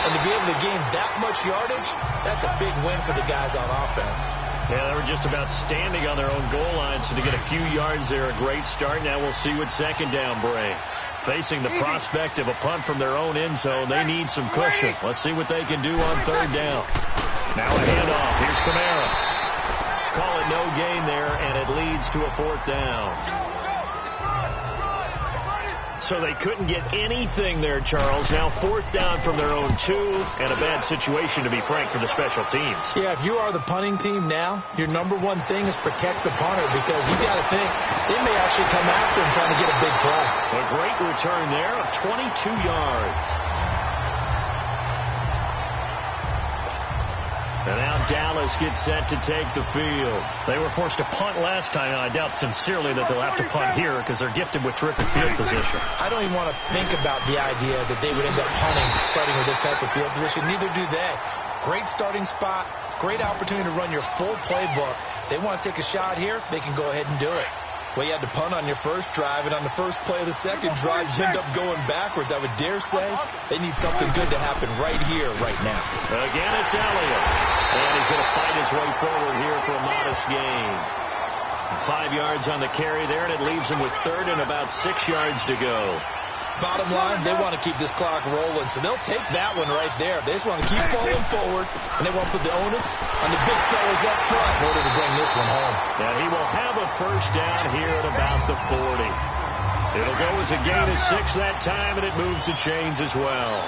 And to be able to gain that much yardage, that's a big win for the guys on offense. Yeah, they were just about standing on their own goal line, so to get a few yards there, a great start. Now we'll see what 2nd down brings. Facing the prospect of a punt from their own end zone, they need some cushion. Let's see what they can do on 3rd down. Now a handoff. Here's Kamara. Call it no gain there, and it leads to a 4th down. So they couldn't get anything there, Charles. Now 4th down from their own 2, and a bad situation, to be frank, for the special teams. Yeah, if you are the punting team now, your number one thing is protect the punter, because you got to think they may actually come after him trying to get a big play. A great return there of 22 yards. And now Dallas gets set to take the field. They were forced to punt last time, and I doubt sincerely that they'll have to punt here because they're gifted with terrific field position. I don't even want to think about the idea that they would end up punting starting with this type of field position. Neither do they. Great starting spot, great opportunity to run your full playbook. They want to take a shot here, they can go ahead and do it. Well, you had to punt on your first drive, and on the first play of the second drive, you end up going backwards. I would dare say they need something good to happen right here, right now. Again, it's Elliott. And he's going to fight his way forward here for a modest gain. 5 yards on the carry there, and it leaves him with 3rd and about 6 yards to go. Bottom line, they want to keep this clock rolling, so they'll take that one right there. They just want to keep falling forward, and they want to put the onus on the big fellas up front in order to bring this one home. And he will have a 1st down here at about the 40. It'll go as a gain of 6 that time, and it moves the chains as well.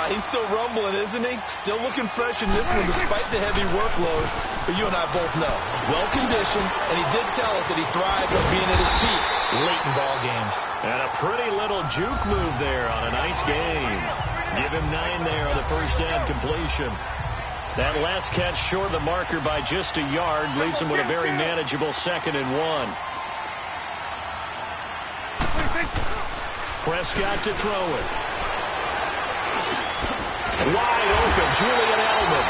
He's still rumbling, isn't he? Still looking fresh in this one despite the heavy workload. But you and I both know, well-conditioned, and he did tell us that he thrives on being at his peak late in ball games. And a pretty little juke move there on a nice game. Give him 9 there on the 1st down completion. That last catch short of the marker by just a yard leaves him with a very manageable 2nd and 1. Prescott to throw it. Wide open, Julian Edelman.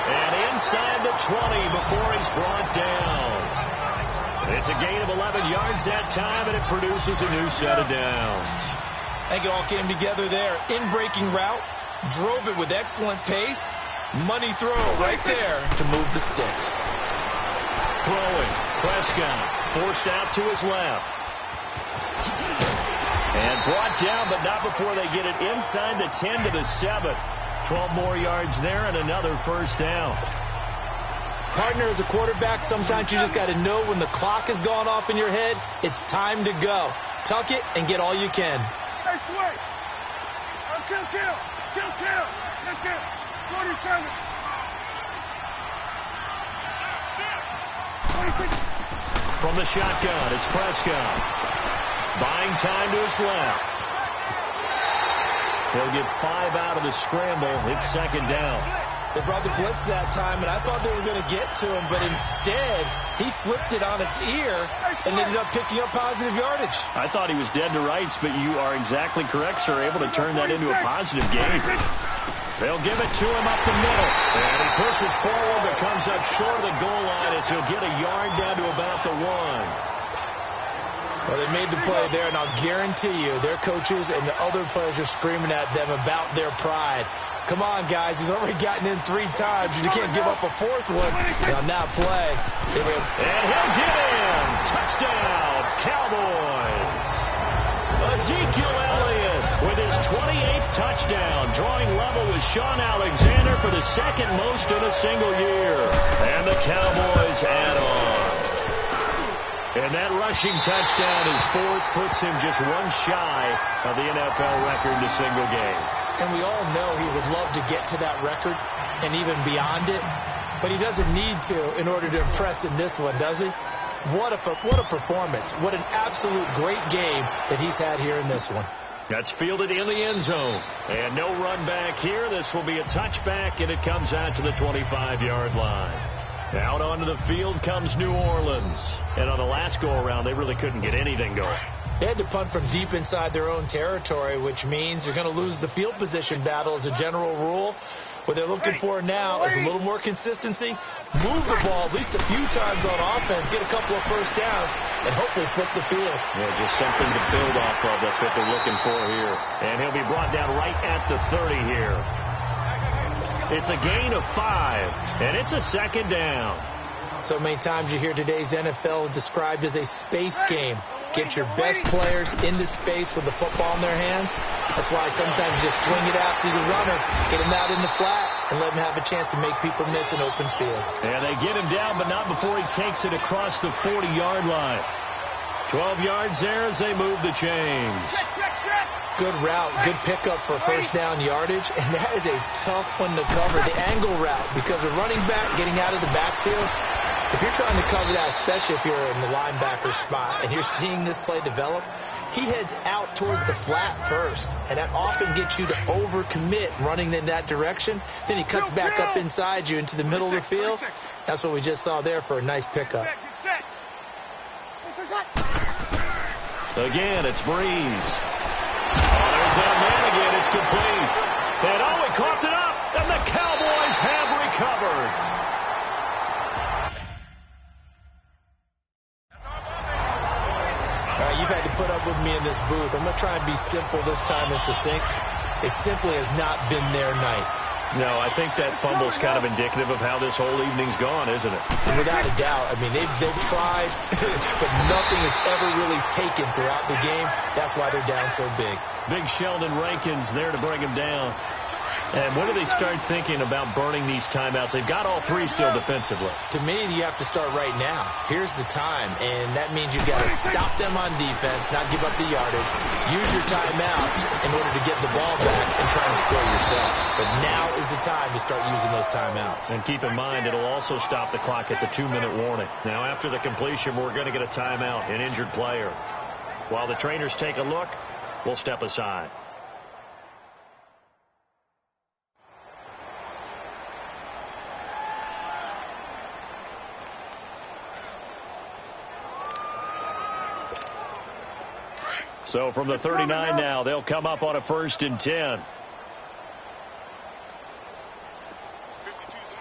And inside the 20 before he's brought down. It's a gain of 11 yards that time, and it produces a new set of downs. I think it all came together there. In-breaking route, drove it with excellent pace. Money throw right there to move the sticks. Throwing, Prescott forced out to his left. And brought down, but not before they get it inside the 10 to the 7. 12 more yards there and another first down. Partner, as a quarterback, sometimes you just got to know when the clock has gone off in your head, it's time to go. Tuck it and get all you can. Hey, swing. Kill. 47. 26. From the shotgun, it's Prescott. Buying time to his left. He'll get 5 out of the scramble. It's second down. They brought the blitz that time, and I thought they were going to get to him, but instead, he flipped it on its ear and ended up picking up positive yardage. I thought he was dead to rights, but you are exactly correct, sir. Able to turn that into a positive gain. They'll give it to him up the middle. And he pushes forward, but comes up short of the goal line as he'll get a yard down to about the 1. Well, they made the play there, and I'll guarantee you their coaches and the other players are screaming at them about their pride. Come on, guys. He's already gotten in 3 times. You can't give up a 4th one on that play. And he'll get in. Touchdown, Cowboys. Ezekiel Elliott with his 28th touchdown, drawing level with Sean Alexander for the second most in a single year. And the Cowboys add on. And that rushing touchdown, his 4th, puts him just 1 shy of the NFL record in a single game. And we all know he would love to get to that record and even beyond it, but he doesn't need to in order to impress in this one, does he? What a performance. What an absolute great game that he's had here in this one. That's fielded in the end zone. And no run back here. This will be a touchback, and it comes out to the 25-yard line. Out onto the field comes New Orleans. And on the last go-around, they really couldn't get anything going. They had to punt from deep inside their own territory, which means they're going to lose the field position battle as a general rule. What they're looking for now is a little more consistency, move the ball at least a few times on offense, get a couple of first downs, and hopefully flip the field. Yeah, just something to build off of. That's what they're looking for here. And he'll be brought down right at the 30 here. It's a gain of 5, and it's a second down. So many times you hear today's NFL described as a space game. Get your best players into space with the football in their hands. That's why sometimes you just swing it out to the runner, get him out in the flat, and let him have a chance to make people miss an open field. And they get him down, but not before he takes it across the 40-yard line. 12 yards there as they move the chains. Good route, good pickup for first down yardage, and that is a tough one to cover. The angle route, because a running back getting out of the backfield, if you're trying to cover that, especially if you're in the linebacker spot, and you're seeing this play develop, he heads out towards the flat first, and that often gets you to overcommit running in that direction. Then he cuts back up inside you into the middle of the field. That's what we just saw there for a nice pickup. Again, it's Breeze. Oh, there's that man again. It's complete. And he coughed it up, and the Cowboys have recovered. You've had to put up with me in this booth. I'm going to try and be simple this time and succinct. It simply has not been their night. No, I think that fumble's kind of indicative of how this whole evening's gone, isn't it? And without a doubt. I mean, they've tried, but nothing has ever really taken throughout the game. That's why they're down so big. Big Sheldon Rankins there to bring him down. And when do they start thinking about burning these timeouts? They've got all 3 still defensively. To me, you have to start right now. Here's the time, and that means you've got to stop them on defense, not give up the yardage, use your timeouts in order to get the ball back and try and score yourself. But now is the time to start using those timeouts. And keep in mind, it'll also stop the clock at the 2-minute warning. Now, after the completion, we're going to get a timeout, an injured player. While the trainers take a look, we'll step aside. So from the 39 now, they'll come up on a 1st and 10.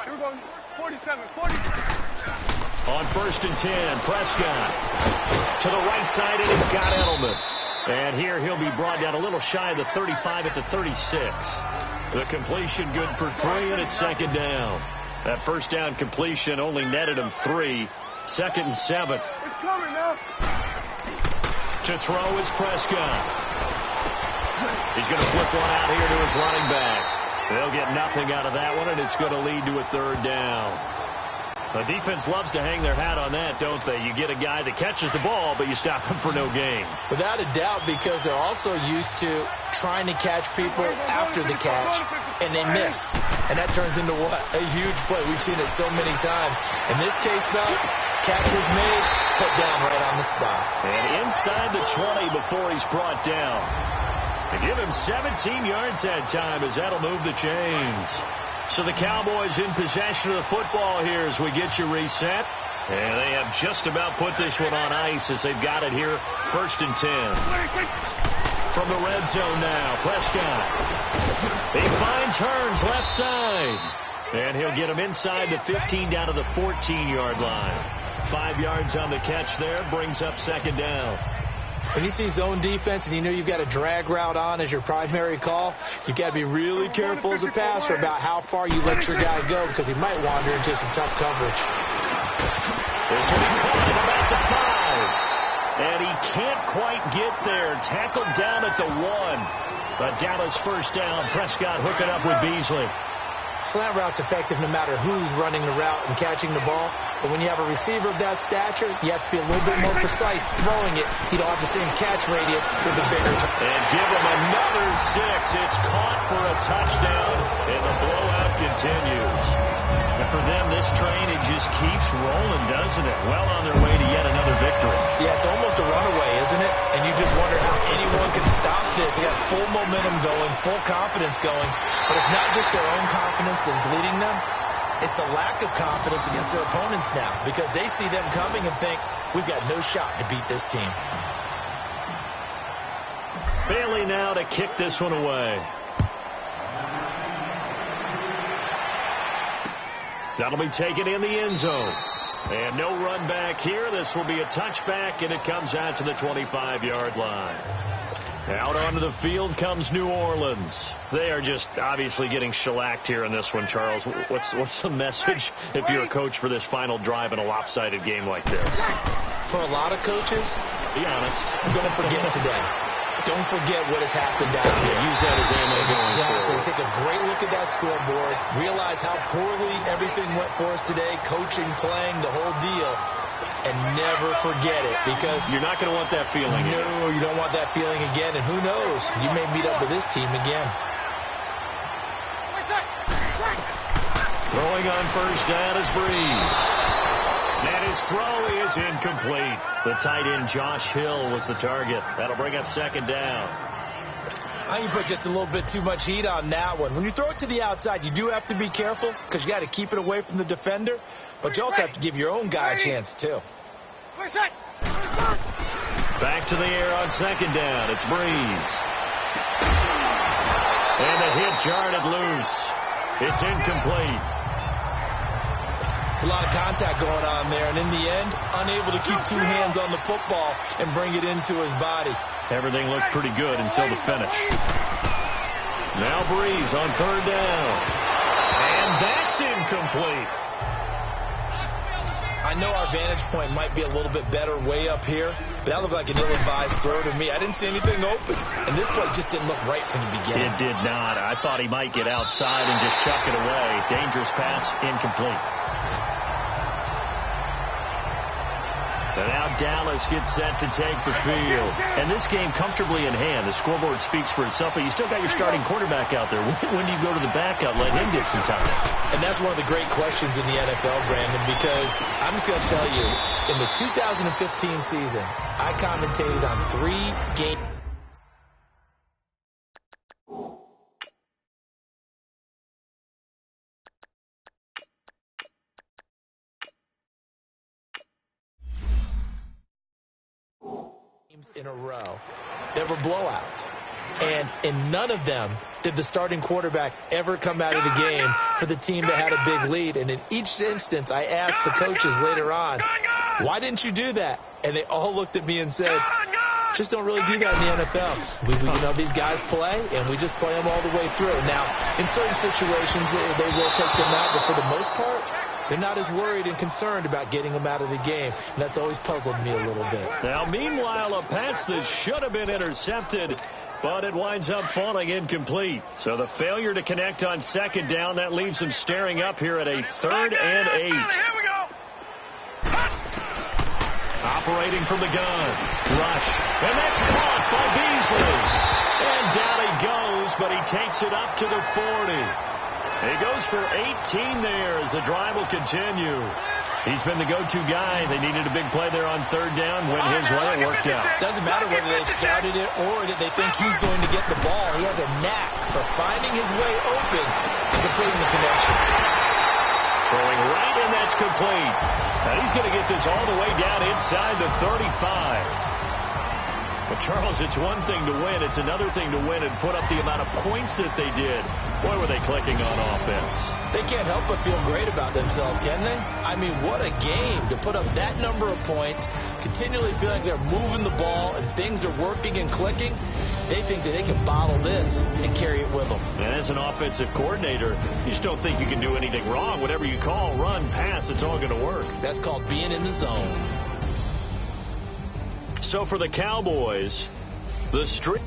Here we go. 47. On 1st and 10, Prescott to the right side, and he's got Edelman. And here he'll be brought down a little shy of the 35 at the 36. The completion good for 3, and it's 2nd down. That 1st down completion only netted him 3. 2nd and 7. It's coming now. To throw is Prescott. He's going to flip one out here to his running back. They'll get nothing out of that one, and it's going to lead to a 3rd down. The defense loves to hang their hat on that, don't they? You get a guy that catches the ball, but you stop him for no gain. Without a doubt, because they're also used to trying to catch people after the catch, and they miss. And that turns into what? A huge play. We've seen it so many times. In this case, though, catch was made, put down right on the spot. And inside the 20 before he's brought down. They give him 17 yards that time as that'll move the chains. So the Cowboys in possession of the football here as we get you reset. And they have just about put this one on ice as they've got it here. 1st and 10. From the red zone now, Prescott. He finds Hearns left side. And he'll get him inside the 15 down to the 14-yard line. 5 yards on the catch there, brings up 2nd down. When you see zone defense and you know you've got a drag route on as your primary call, you've got to be really careful as a passer about how far you let your guy go because he might wander into some tough coverage. This will be caught at about the 5. And he can't quite get there. Tackled down at the 1. But Dallas 1st down. Prescott hooking up with Beasley. Slant route's effective no matter who's running the route and catching the ball. But when you have a receiver of that stature, you have to be a little bit more precise throwing it. You don't have the same catch radius with the bigger. And give him another 6. It's caught for a touchdown, and the blowout continues. And for them, this train, it just keeps rolling, doesn't it? Well on their way to yet another victory. Yeah, it's almost a runaway, isn't it? And you just wonder how anyone can stop this. They got full momentum going, full confidence going. But it's not just their own confidence that's leading them. It's the lack of confidence against their opponents now because they see them coming and think, we've got no shot to beat this team. Bailey now to kick this one away. That'll be taken in the end zone. And no run back here. This will be a touchback, and it comes out to the 25-yard line. Out onto the field comes New Orleans. They are just obviously getting shellacked here in this one, Charles. What's the message if you're a coach for this final drive in a lopsided game like this? For a lot of coaches, be honest, don't forget today. Don't forget what has happened down here. Use that as ammo going forward. Take a great look at that scoreboard. Realize how poorly everything went for us today. Coaching, playing, the whole deal. And never forget it because you're not going to want that feeling again. No, you don't want that feeling again. And who knows? You may meet up with this team again. Throwing on 1st down is Breeze. And his throw is incomplete. The tight end Josh Hill was the target. That'll bring up 2nd down. I think you put just a little bit too much heat on that one. When you throw it to the outside, you do have to be careful because you got to keep it away from the defender. But you also have to give your own guy a chance, too. Back to the air on 2nd down. It's Breeze. And the hit jarred it loose. It's incomplete. It's a lot of contact going on there. And in the end, unable to keep 2 hands on the football and bring it into his body. Everything looked pretty good until the finish. Now Breeze on 3rd down. And that's incomplete. I know our vantage point might be a little bit better way up here, but that looked like an ill-advised throw to me. I didn't see anything open, and this play just didn't look right from the beginning. It did not. I thought he might get outside and just chuck it away. Dangerous pass, incomplete. And now Dallas gets set to take the field. And this game comfortably in hand. The scoreboard speaks for itself, but you still got your starting quarterback out there. When do you go to the backup, let him get some time? And that's one of the great questions in the NFL, Brandon, because I'm just going to tell you, in the 2015 season, I commentated on 3 games. games in a row that were blowouts. And in none of them did the starting quarterback ever come out of the game for the team that had a big lead. And in each instance, I asked the coaches later on, why didn't you do that? And they all looked at me and said, just don't really do that in the NFL. These guys play, and we just play them all the way through. Now, in certain situations, they will take them out, but for the most part, they're not as worried and concerned about getting them out of the game, and that's always puzzled me a little bit. Now, meanwhile, a pass that should have been intercepted, but it winds up falling incomplete. So the failure to connect on second down, that leaves them staring up here at a 3rd and 8. Here we go. Operating from the gun. Rush. And that's caught by Beasley. And down he goes, but he takes it up to the 40. He goes for 18 there as the drive will continue. He's been the go-to guy. They needed a big play there on 3rd down. Went his way. It worked out. Doesn't matter whether they scouted it or that they think he's going to get the ball. He has a knack for finding his way open and completing the connection. Throwing right, and that's complete. Now he's going to get this all the way down inside the 35. But, Charles, it's one thing to win. It's another thing to win and put up the amount of points that they did. Boy, were they clicking on offense. They can't help but feel great about themselves, can they? I mean, what a game to put up that number of points, continually feel like they're moving the ball and things are working and clicking. They think that they can bottle this and carry it with them. And as an offensive coordinator, you just don't think you can do anything wrong. Whatever you call, run, pass, it's all going to work. That's called being in the zone. So for the Cowboys, the streak.